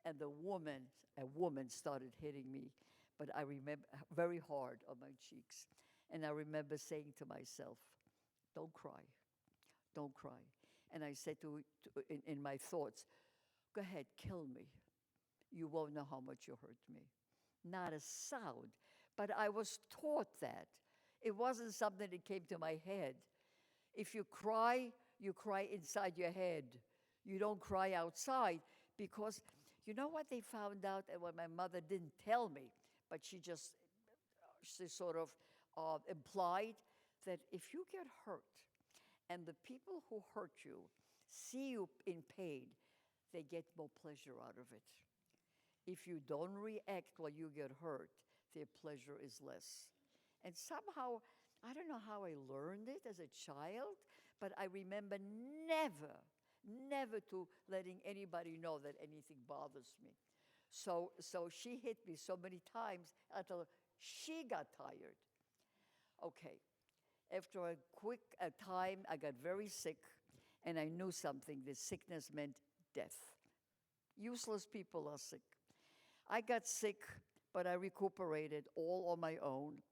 and a woman started hitting me, but I remember very hard on my cheeks, and I remember saying to myself, "Don't cry, don't cry." And I said in my thoughts, "Go ahead, kill me. You won't know how much you hurt me." Not a sound, but I was taught that. It wasn't something that came to my head. If you cry inside your head. You don't cry outside, because you know what they found out, and what my mother didn't tell me, but she sort of implied that if you get hurt and the people who hurt you see you in pain, they get more pleasure out of it. If you don't react while you get hurt, their pleasure is less. And somehow, I don't know how I learned it as a child, but I remember never to letting anybody know that anything bothers me. So she hit me so many times until she got tired. Okay, after a quick time, I got very sick, and I knew something. This sickness meant death. Useless people are sick. I got sick, but I recuperated all on my own.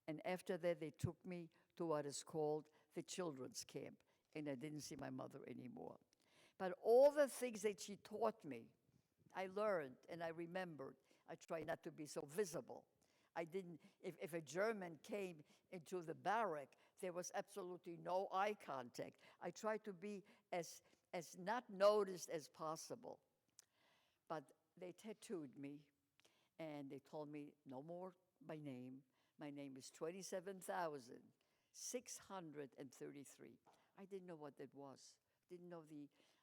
And after that, they took me to what is called the children's camp, and I didn't see my mother anymore. But all the things that she taught me, I learned and I remembered. I tried not to be so visible. I didn't, if a German came into the barrack, there was absolutely no eye contact. I tried to be as not noticed as possible. But they tattooed me, and they told me no more my name. My name is 27,633. I didn't know what that was. Didn't know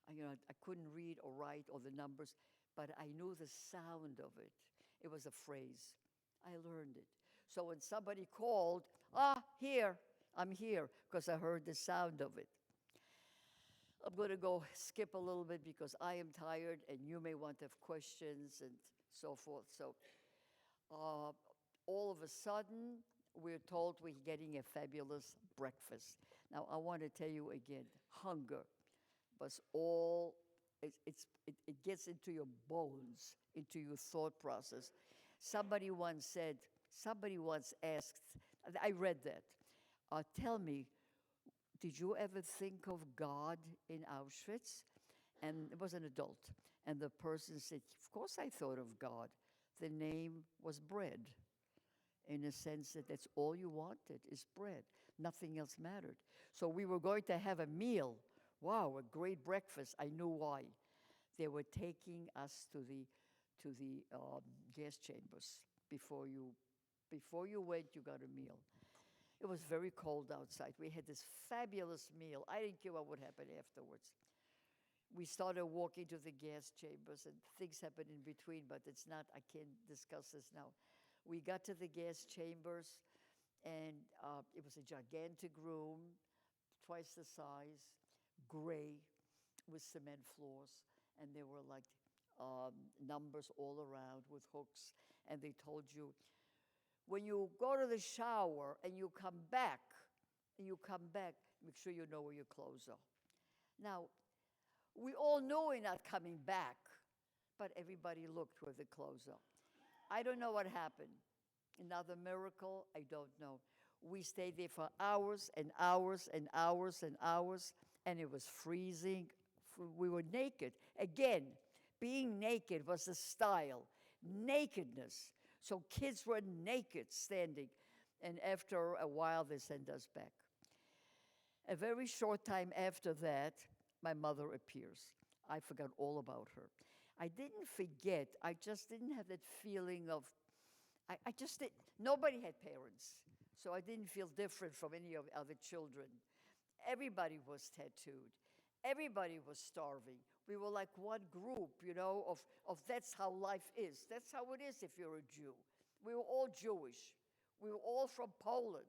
I couldn't read or write or the numbers, but I knew the sound of it. It was a phrase. I learned it. So when somebody called, here, I'm here, because I heard the sound of it. I'm going to go skip a little bit because I am tired and you may want to have questions and so forth. So all of a sudden, we're told we're getting a fabulous breakfast. Now, I want to tell you again, hunger was all, it gets into your bones, into your thought process. Somebody once asked, I read that, tell me, did you ever think of God in Auschwitz? And it was an adult. And the person said, of course I thought of God. The name was bread, in a sense that that's all you wanted is bread. Nothing else mattered. So we were going to have a meal. Wow, a great breakfast. I knew why. They were taking us to the gas chambers. Before you went, you got a meal. It was very cold outside. We had this fabulous meal. I didn't care what would happen afterwards. We started walking to the gas chambers, and things happened in between, but I can't discuss this now. We got to the gas chambers, and it was a gigantic room, twice the size, gray, with cement floors, and there were like numbers all around with hooks, and they told you, when you go to the shower and you come back, make sure you know where your clothes are. Now, we all know we're not coming back, but everybody looked where the clothes are. I don't know what happened. Another miracle, I don't know. We stayed there for hours and hours and hours and hours, and it was freezing. We were naked. Again, being naked was a style. Nakedness. So kids were naked standing, and after a while, they sent us back. A very short time after that, my mother appears. I forgot all about her. I didn't forget. I just didn't have that feeling of, I just did. Nobody had parents, so I didn't feel different from any of the other children. Everybody was tattooed. Everybody was starving. We were like one group, of that's how life is. That's how it is if you're a Jew. We were all Jewish. We were all from Poland.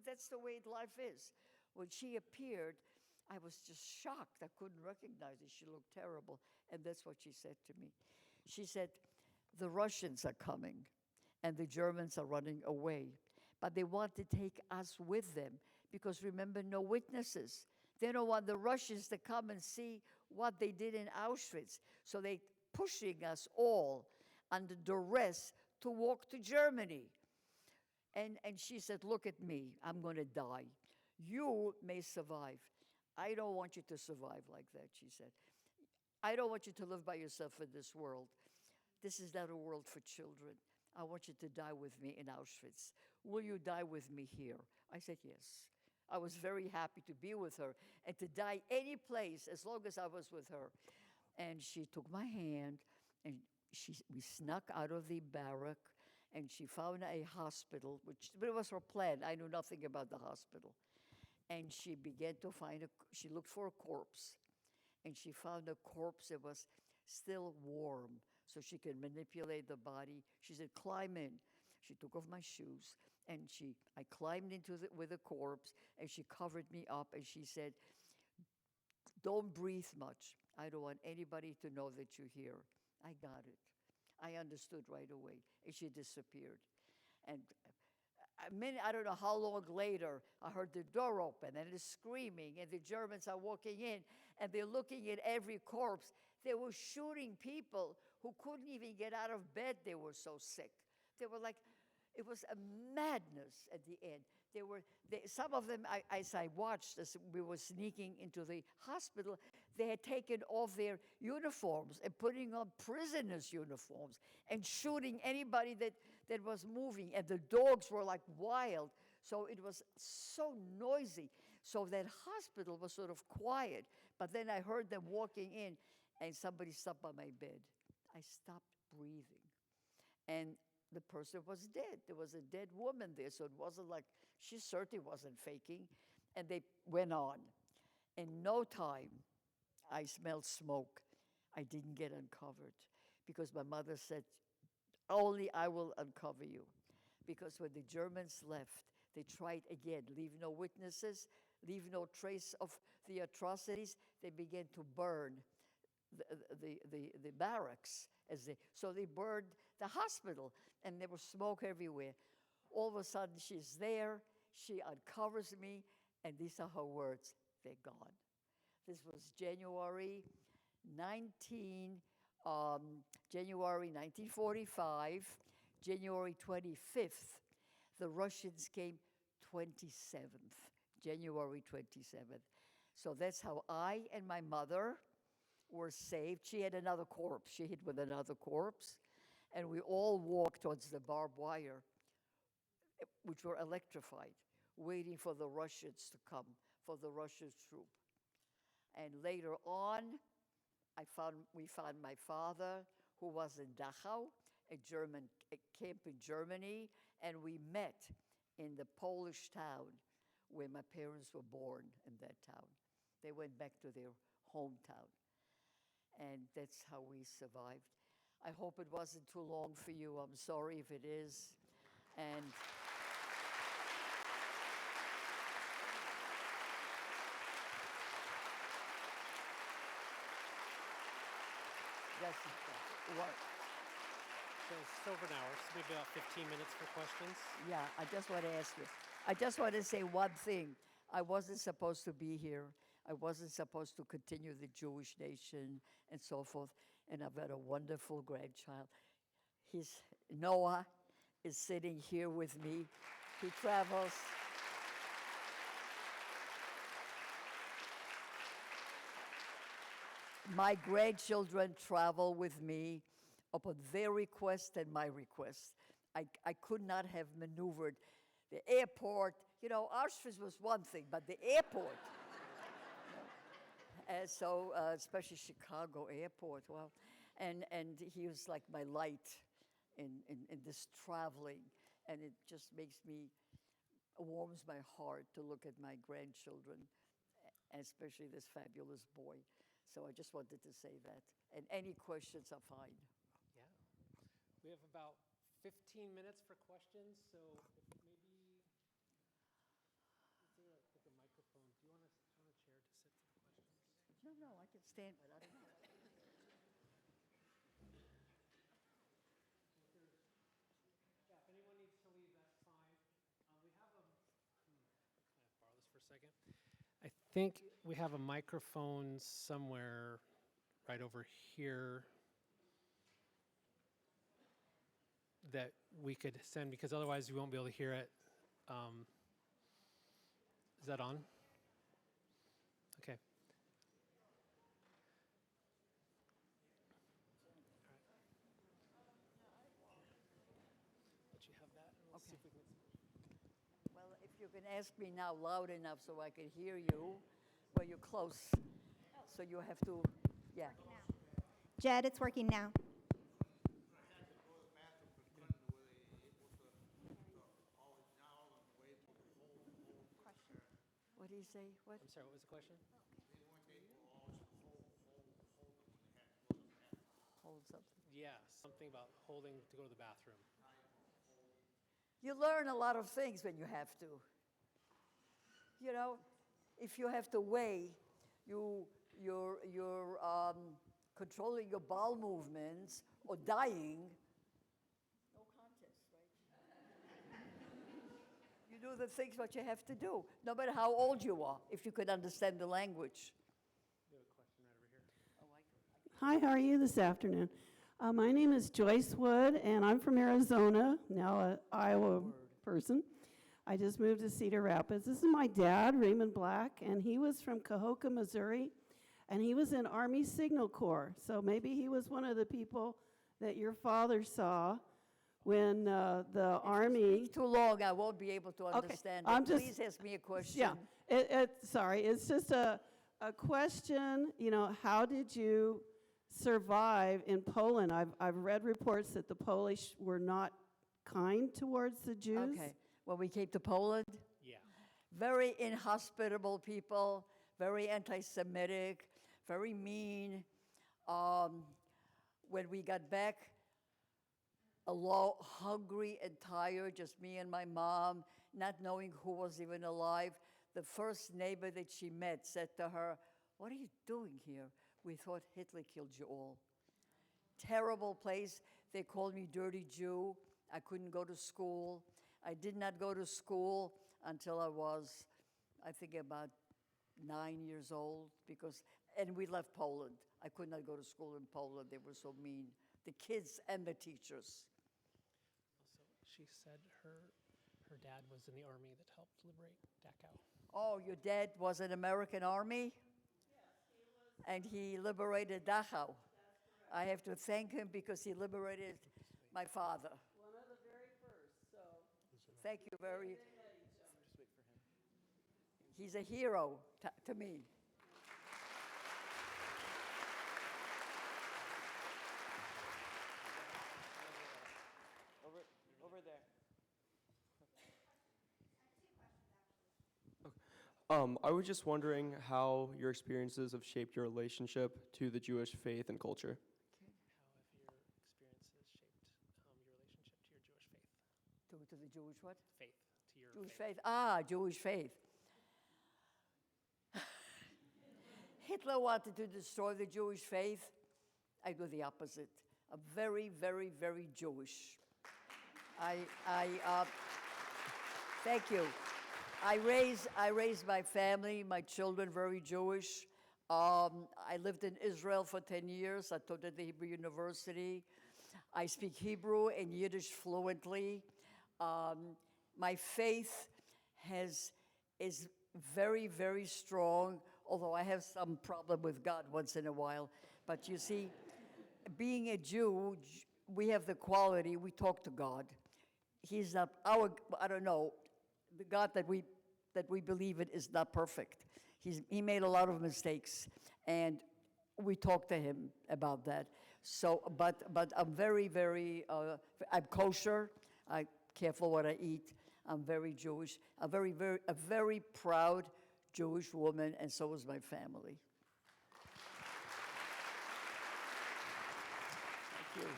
That's the way life is. When she appeared, I was just shocked. I couldn't recognize her. She looked terrible. And that's what she said to me. She said, the Russians are coming and the Germans are running away. But they want to take us with them because remember, no witnesses. They don't want the Russians to come and see what they did in Auschwitz. So they're pushing us all under duress to walk to Germany. And she said, look at me, I'm going to die. You may survive. I don't want you to survive like that, she said. I don't want you to live by yourself in this world. This is not a world for children. I want you to die with me in Auschwitz. Will you die with me here? I said, yes. I was very happy to be with her and to die any place as long as I was with her. And she took my hand and we snuck out of the barrack and she found a hospital, but it was her plan. I knew nothing about the hospital. And she began to she looked for a corpse. And she found a corpse that was still warm so she could manipulate the body. She said, climb in. She took off my shoes and I climbed into with the corpse and she covered me up and she said, don't breathe much. I don't want anybody to know that you're here. I got it. I understood right away. And she disappeared. And I don't know how long later, I heard the door open and it's screaming and the Germans are walking in and they're looking at every corpse. They were shooting people who couldn't even get out of bed. They were so sick. They were like, it was a madness at the end. Some of them, as I watched, as we were sneaking into the hospital, they had taken off their uniforms and putting on prisoners' uniforms and shooting anybody that was moving. And the dogs were like wild. So it was so noisy. So that hospital was sort of quiet. But then I heard them walking in and somebody stopped on my bed. I stopped breathing. And the person was dead. There was a dead woman there. So it wasn't like, she certainly wasn't faking. And they went on. In no time, I smelled smoke. I didn't get uncovered because my mother said, only I will uncover you. Because when the Germans left, they tried again, leave no witnesses, leave no trace of the atrocities. They began to burn the barracks. So they burned the hospital, and there was smoke everywhere. All of a sudden, she's there. She uncovers me, and these are her words. They're gone. This was January 1945, January 25th. The Russians came 27th, January 27th. So that's how I and my mother were saved. She had another corpse. She hid with another corpse. And we all walked towards the barbed wire, which were electrified, waiting for the Russians to come, for the Russian troop. And later on, we found my father, who was in Dachau, a camp in Germany, and we met in the Polish town where my parents were born in that town. They went back to their hometown. And that's how we survived. I hope it wasn't too long for you. I'm sorry if it is. And that's what. So it's over an hour, so maybe about 15 minutes for questions. Yeah, I just want to ask you. I just want to say one thing. I wasn't supposed to be here. I wasn't supposed to continue the Jewish nation and so forth. And I've got a wonderful grandchild. Noah is sitting here with me. He travels. My grandchildren travel with me upon their request and my request. I could not have maneuvered the airport. Auschwitz was one thing, but the airport. Especially Chicago airport. Well, and he was like my light in this traveling, and it just makes me warms my heart to look at my grandchildren, especially this fabulous boy. So I just wanted to say that. And any questions are fine. Yeah. We have about 15 minutes for questions, so if maybe is there like a microphone? Do you want a chair to sit for the questions? No, I can stand, but I don't know. Yeah, if anyone needs to leave, that's fine. We have a. Can I borrow this for a second? I think we have a microphone somewhere right over here that we could send, because otherwise we won't be able to hear it. Is that on? Okay. Let you have that, and we'll see if we can. Well, if you can ask me now loud enough so I can hear you, well, you're close. So you have to, yeah. Jed, it's working now. What do you say? What? I'm sorry, what was the question? Hold something. Yeah, something about holding to go to the bathroom. You learn a lot of things when you have to. You know, if you have to weigh, you're controlling your bowel movements or dying. No contest, right? You do the things what you have to do, no matter how old you are, if you could understand the language. We have a question right over here. Hi, how are you this afternoon? My name is Joyce Wood, and I'm from Arizona, now an Iowa person. I just moved to Cedar Rapids. This is my dad, Raymond Black, and he was from Cahokia, Missouri, and he was in Army Signal Corps. So maybe he was one of the people that your father saw when the Army... Too long, I won't be able to understand it. Please ask me a question. Yeah, sorry, it's just a question, you know, how did you survive in Poland? I've read reports that the Polish were not kind towards the Jews. Okay, well, we came to Poland. Yeah. Very inhospitable people, very anti-Semitic, very mean. When we got back, alone, hungry and tired, just me and my mom, not knowing who was even alive, the first neighbor that she met said to her, "What are you doing here? We thought Hitler killed you all." Terrible place. They called me dirty Jew. I couldn't go to school. I did not go to school until I was, I think, about 9 years old, and we left Poland. I could not go to school in Poland. They were so mean, the kids and the teachers. Also, she said her dad was in the army that helped liberate Dachau. Oh, your dad was in American Army? And he liberated Dachau. I have to thank him because he liberated my father. One of the very first, so... Thank you very... He's a hero to me. Over there. I was just wondering how your experiences have shaped your relationship to the Jewish faith and culture. How have your experiences shaped your relationship to your Jewish faith? To the Jewish what? Faith, to your Jewish faith. faith. Ah, Jewish faith. Hitler wanted to destroy the Jewish faith. I do the opposite. I'm very, very, very Jewish. Thank you. I raised my family, my children, very Jewish. I lived in Israel for 10 years. I taught at the Hebrew University. I speak Hebrew and Yiddish fluently. My faith is very, very strong, although I have some problem with God once in a while. But you see, being a Jew, we have the quality, we talk to God. He's not our, I don't know, the God that we believe in is not perfect. He made a lot of mistakes. And we talked to him about that. So, but I'm very, very, I'm kosher. I'm careful what I eat. I'm very Jewish. A very proud Jewish woman, and so is my family. Thank you.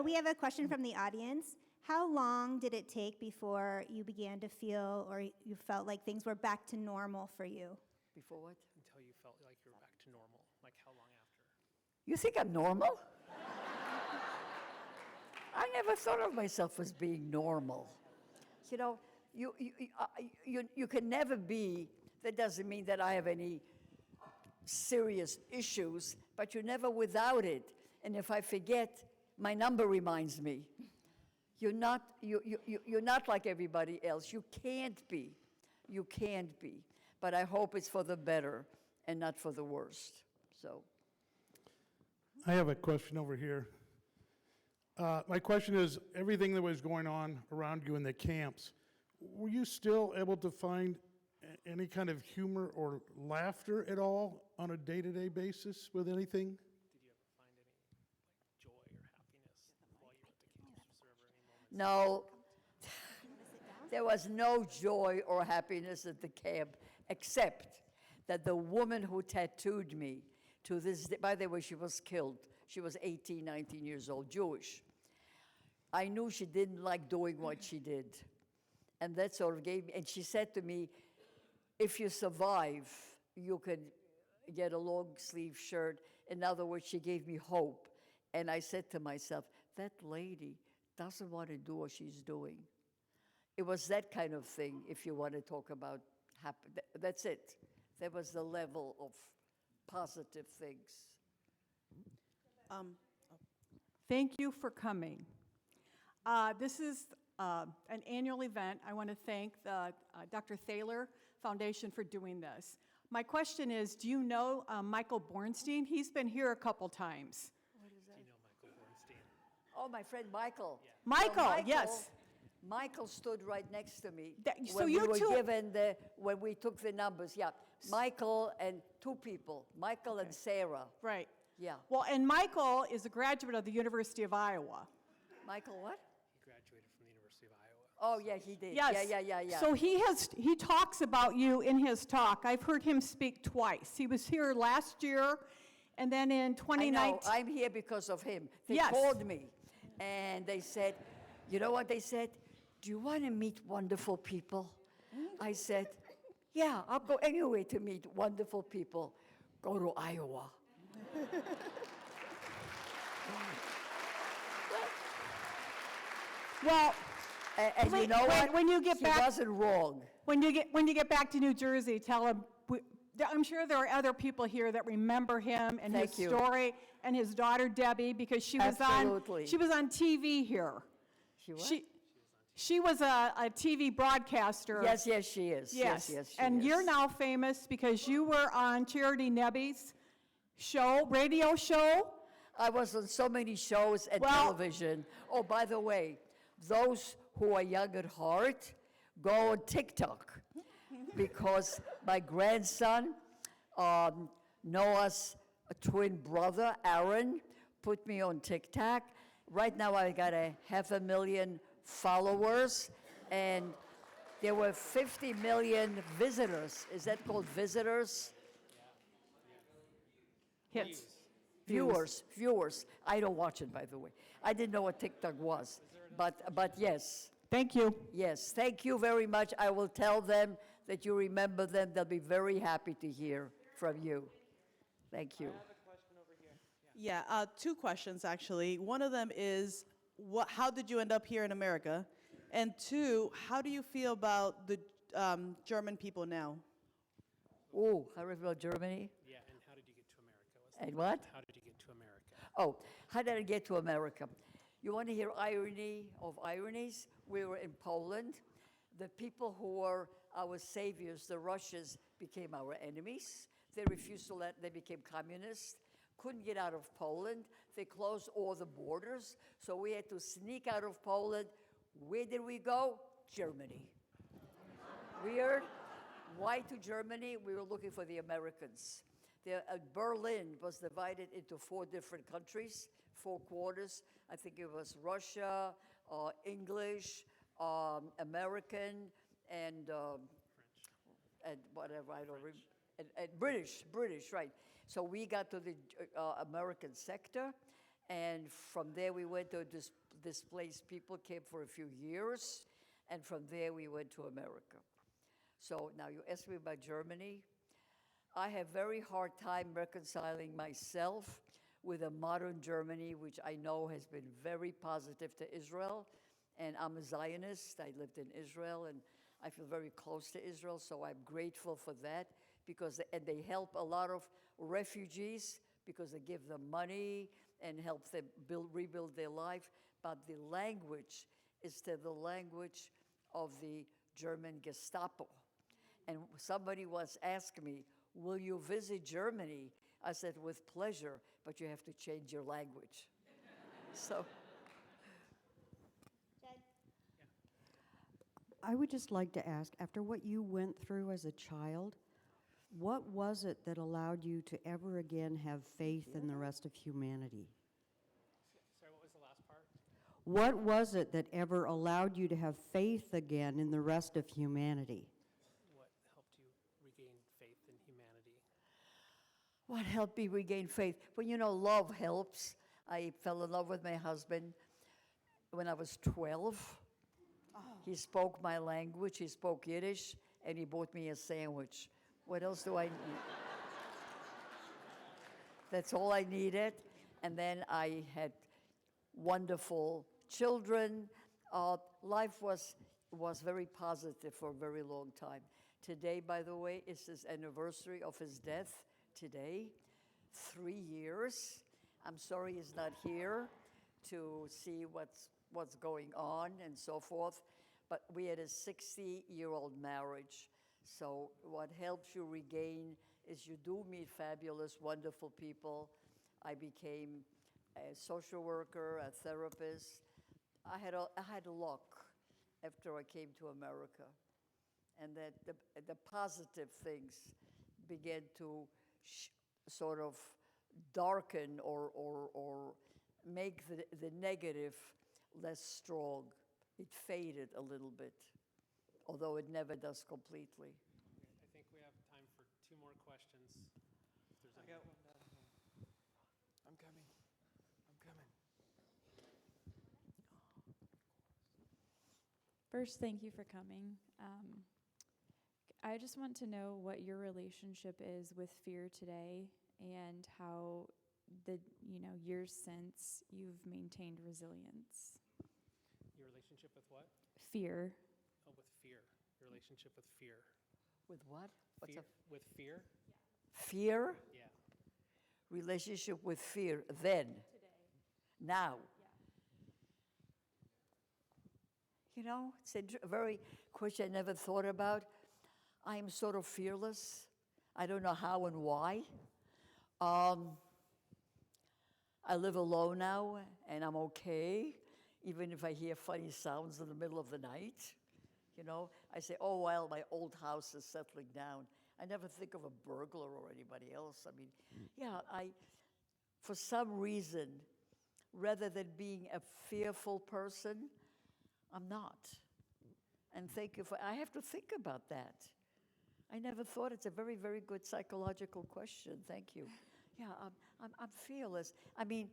We have a question from the audience. How long did it take before you began to feel or you felt like things were back to normal for you? Before what? Until you felt like you were back to normal. Like how long after? You think I'm normal? I never thought of myself as being normal. You know, you can never be, that doesn't mean that I have any serious issues, but you're never without it. And if I forget, my number reminds me. You're not like everybody else. You can't be. You can't be. But I hope it's for the better and not for the worst. So. I have a question over here. My question is, everything that was going on around you in the camps, were you still able to find any kind of humor or laughter at all on a day-to-day basis with anything? Did you ever find any joy or happiness while you were at the camps? Was there ever any moments? No, there was no joy or happiness at the camp, except that the woman who tattooed me to this day, by the way, she was killed. She was 18, 19 years old, Jewish. I knew she didn't like doing what she did. And that sort of gave me, and she said to me, if you survive, you could get a long sleeve shirt. In other words, she gave me hope. And I said to myself, that lady doesn't want to do what she's doing. It was that kind of thing, if you want to talk about happy. That's it. That was the level of positive things. Thank you for coming. This is an annual event. I want to thank the Dr. Thaler Foundation for doing this. My question is, do you know Michael Bornstein? He's been here a couple times. What is that? Do you know Michael Bornstein? Oh, my friend Michael. Yeah. Michael, yes. Michael stood right next to me So when you we were two- given when we took the numbers. Yeah, Michael and two people, Michael and Sarah. Right. Yeah. Well, and Michael is a graduate of the University of Iowa. Michael, what? He graduated from the University of Iowa. Oh, yeah, he did. Yes. Yeah. So he talks about you in his talk. I've heard him speak twice. He was here last year, and then in I 2019. know. I'm here because of him. They Yes. called me, and they said, you know what they said? Do you want to meet wonderful people? I said, yeah, I'll go anyway to meet wonderful people. Go to Iowa. Well, And you Wait, know what? when you get She back- wasn't wrong. when you get back to New Jersey, tell him. I'm sure there are other people here that remember him and Thank his you. story and his daughter Debbie because she was Absolutely. on TV here. She what? She was a TV broadcaster. Yes, she is. Yes. She And is. you're now famous because you were on Charity Nebby's radio show. I was on so many shows and Well- television. Oh, by the way, those who are young at heart, go on TikTok because my grandson, Noah's twin brother, Aaron, put me on TikTok. Right now I got 500,000 followers, and there were 50 million visitors. Is that called visitors? Hits. Viewers. I don't watch it, by the way. I didn't know what TikTok was, but yes. Thank you. Yes, thank you very much. I will tell them that you remember them. They'll be very happy to hear from you. Thank you. Yeah, two questions actually. One of them is, how did you end up here in America? And two, how do you feel about the German people now? Oh, how do you feel about Germany? Yeah, and how did you get to America? Was And what? How did you get to America? Oh, how did I get to America? You want to hear irony of ironies? We were in Poland. The people who were our saviors, the Russians, became our enemies. They refused to they became communists. Couldn't get out of Poland. They closed all the borders. So we had to sneak out of Poland. Where did we go? Germany. Weird. Why to Germany? We were looking for the Americans. Berlin was divided into 4 different countries, 4 quarters. I think it was Russia, English, American, and whatever, I don't remember. And British, right. So we got to the American sector, and from there we went to displaced people, came for a few years, and from there we went to America. So now you ask me about Germany. I have very hard time reconciling myself with a modern Germany, which I know has been very positive to Israel, and I'm a Zionist. I lived in Israel, and I feel very close to Israel, so I'm grateful for that, because they help a lot of refugees because they give them money and help them rebuild their life. But the language is still the language of the German Gestapo. And somebody once asked me, will you visit Germany? I said, with pleasure, but you have to change your language. So. I would just like to ask, after what you went through as a child, what was it that allowed you to ever again have faith in the rest of humanity? Sorry, what was the last part? What was it that ever allowed you to have faith again in the rest of humanity? What helped you regain faith in humanity? What helped me regain faith? Well, you know, love helps. I fell in love with my husband when I was 12. He spoke my language, he spoke Yiddish, and he bought me a sandwich. What else do I need? That's all I needed. And then I had wonderful children. Life was very positive for a very long time. Today, by the way, is his anniversary of his death. Today, 3 years. I'm sorry he's not here to see what's going on and so forth. But we had a 60-year-old marriage. So what helps you regain is you do meet fabulous, wonderful people. I became a social worker, a therapist. I had luck after I came to America. And that the positive things began to sort of darken or make the negative less strong. It faded a little bit, although it never does completely. I think we have time for 2 more questions. If there's any. I got one down here. I'm coming. First, thank you for coming. I just want to know what your relationship is with fear today and how the years since you've maintained resilience. Your relationship with what? Fear. Oh, with fear. Your relationship with fear. With what? Fear, with fear? Fear? Yeah. Relationship with fear then. Today. Now. Yeah. You know, it's a very question I never thought about. I am sort of fearless. I don't know how and why. I live alone now, and I'm okay, even if I hear funny sounds in the middle of the night. You know, I say, oh, well, my old house is settling down. I never think of a burglar or anybody else. I mean, yeah, for some reason, rather than being a fearful person, I'm not. And thank you for, I have to think about that. I never thought. It's a very, very good psychological question. Thank you. Yeah, I'm fearless. I mean,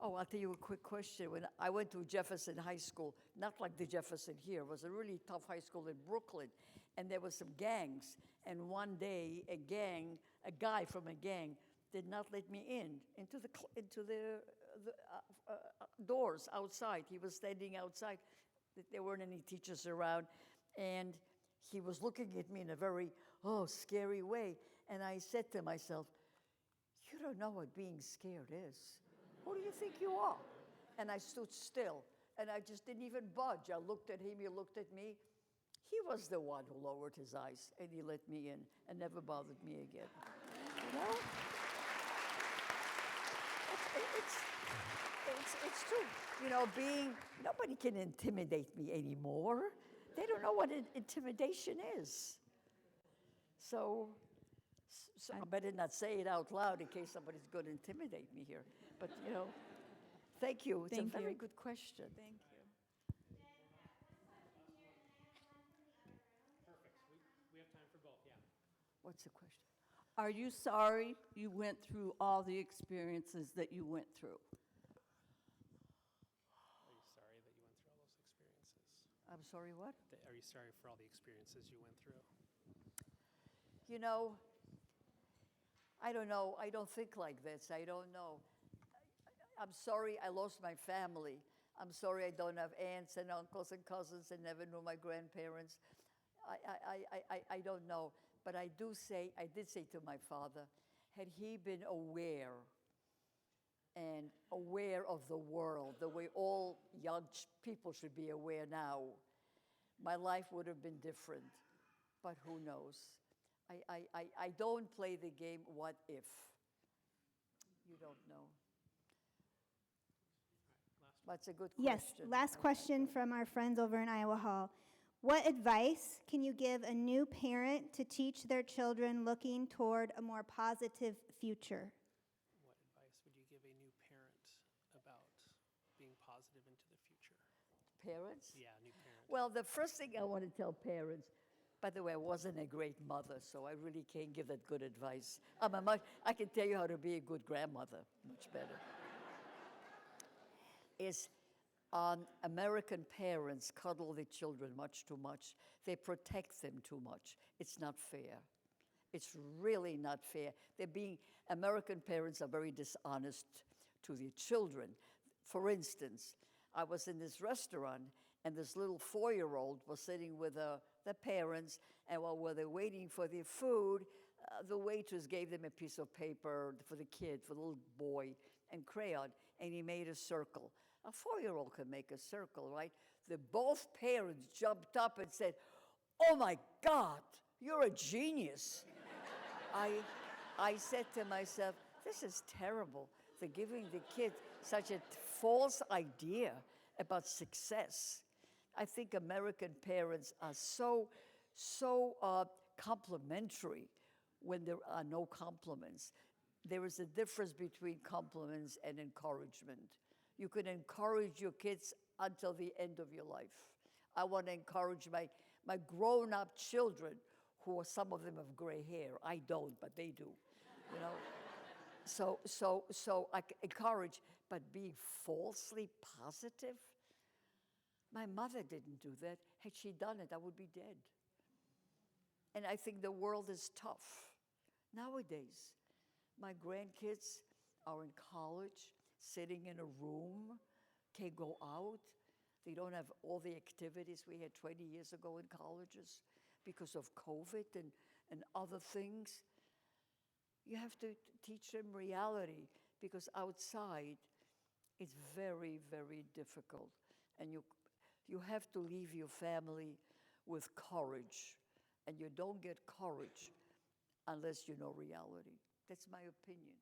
oh, I'll tell you a quick question. When I went to Jefferson High School, not like the Jefferson here, it was a really tough high school in Brooklyn, and there were some gangs. And one day, a guy from a gang did not let me into the doors outside. He was standing outside. There weren't any teachers around, and he was looking at me in a very, scary way. And I said to myself, you don't know what being scared is. Who do you think you are? And I stood still, and I just didn't even budge. I looked at him, he looked at me. He was the one who lowered his eyes, and he let me in and never bothered me again. You know? It's true. You know, nobody can intimidate me anymore. They don't know what intimidation is. So So I better not say it out loud in case somebody's going to intimidate me here. But, thank you. It's Thank a very you. good question. Thank you. Perfect. We have time for both, yeah. What's the question? Are you sorry you went through all the experiences that you went through? Are you sorry that you went through all those experiences? I'm sorry, what? Are you sorry for all the experiences you went through? I don't know. I don't think like this. I don't know. I'm sorry I lost my family. I'm sorry I don't have aunts and uncles and cousins and never knew my grandparents. I don't know. But I did say to my father, had he been aware of the world, the way all young people should be aware now, my life would have been different. But who knows? I don't play the game, what if? You don't know. That's a good Yes, question. last question from our friends over in Iowa Hall. What advice can you give a new parent to teach their children looking toward a more positive future? What advice would you give a new parent about being positive into the future? Parents? Yeah, new parent. Well, the first thing I want to tell parents, by the way, I wasn't a great mother, so I really can't give that good advice. I can tell you how to be a good grandmother, much better. American parents cuddle their children much too much. They protect them too much. It's not fair. It's really not fair. American parents are very dishonest to their children. For instance, I was in this restaurant, and this little 4-year-old was sitting with the parents, and while they were waiting for their food, the waitress gave them a piece of paper for the kid, for the little boy, and crayon, and he made a circle. A 4-year-old can make a circle, right? Both parents jumped up and said, "Oh my God, you're a genius." I said to myself, this is terrible. They're giving the kid such a false idea about success. I think American parents are so complimentary when there are no compliments. There is a difference between compliments and encouragement. You can encourage your kids until the end of your life. I want to encourage my grown-up children, some of them have gray hair. I don't, but they do, So I encourage, but being falsely positive? My mother didn't do that. Had she done it, I would be dead. And I think the world is tough nowadays. My grandkids are in college, sitting in a room, can't go out. They don't have all the activities we had 20 years ago in colleges because of COVID and other things. You have to teach them reality, because outside it's very, very difficult. And you have to leave your family with courage. And you don't get courage unless you know reality. That's my opinion,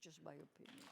just my opinion.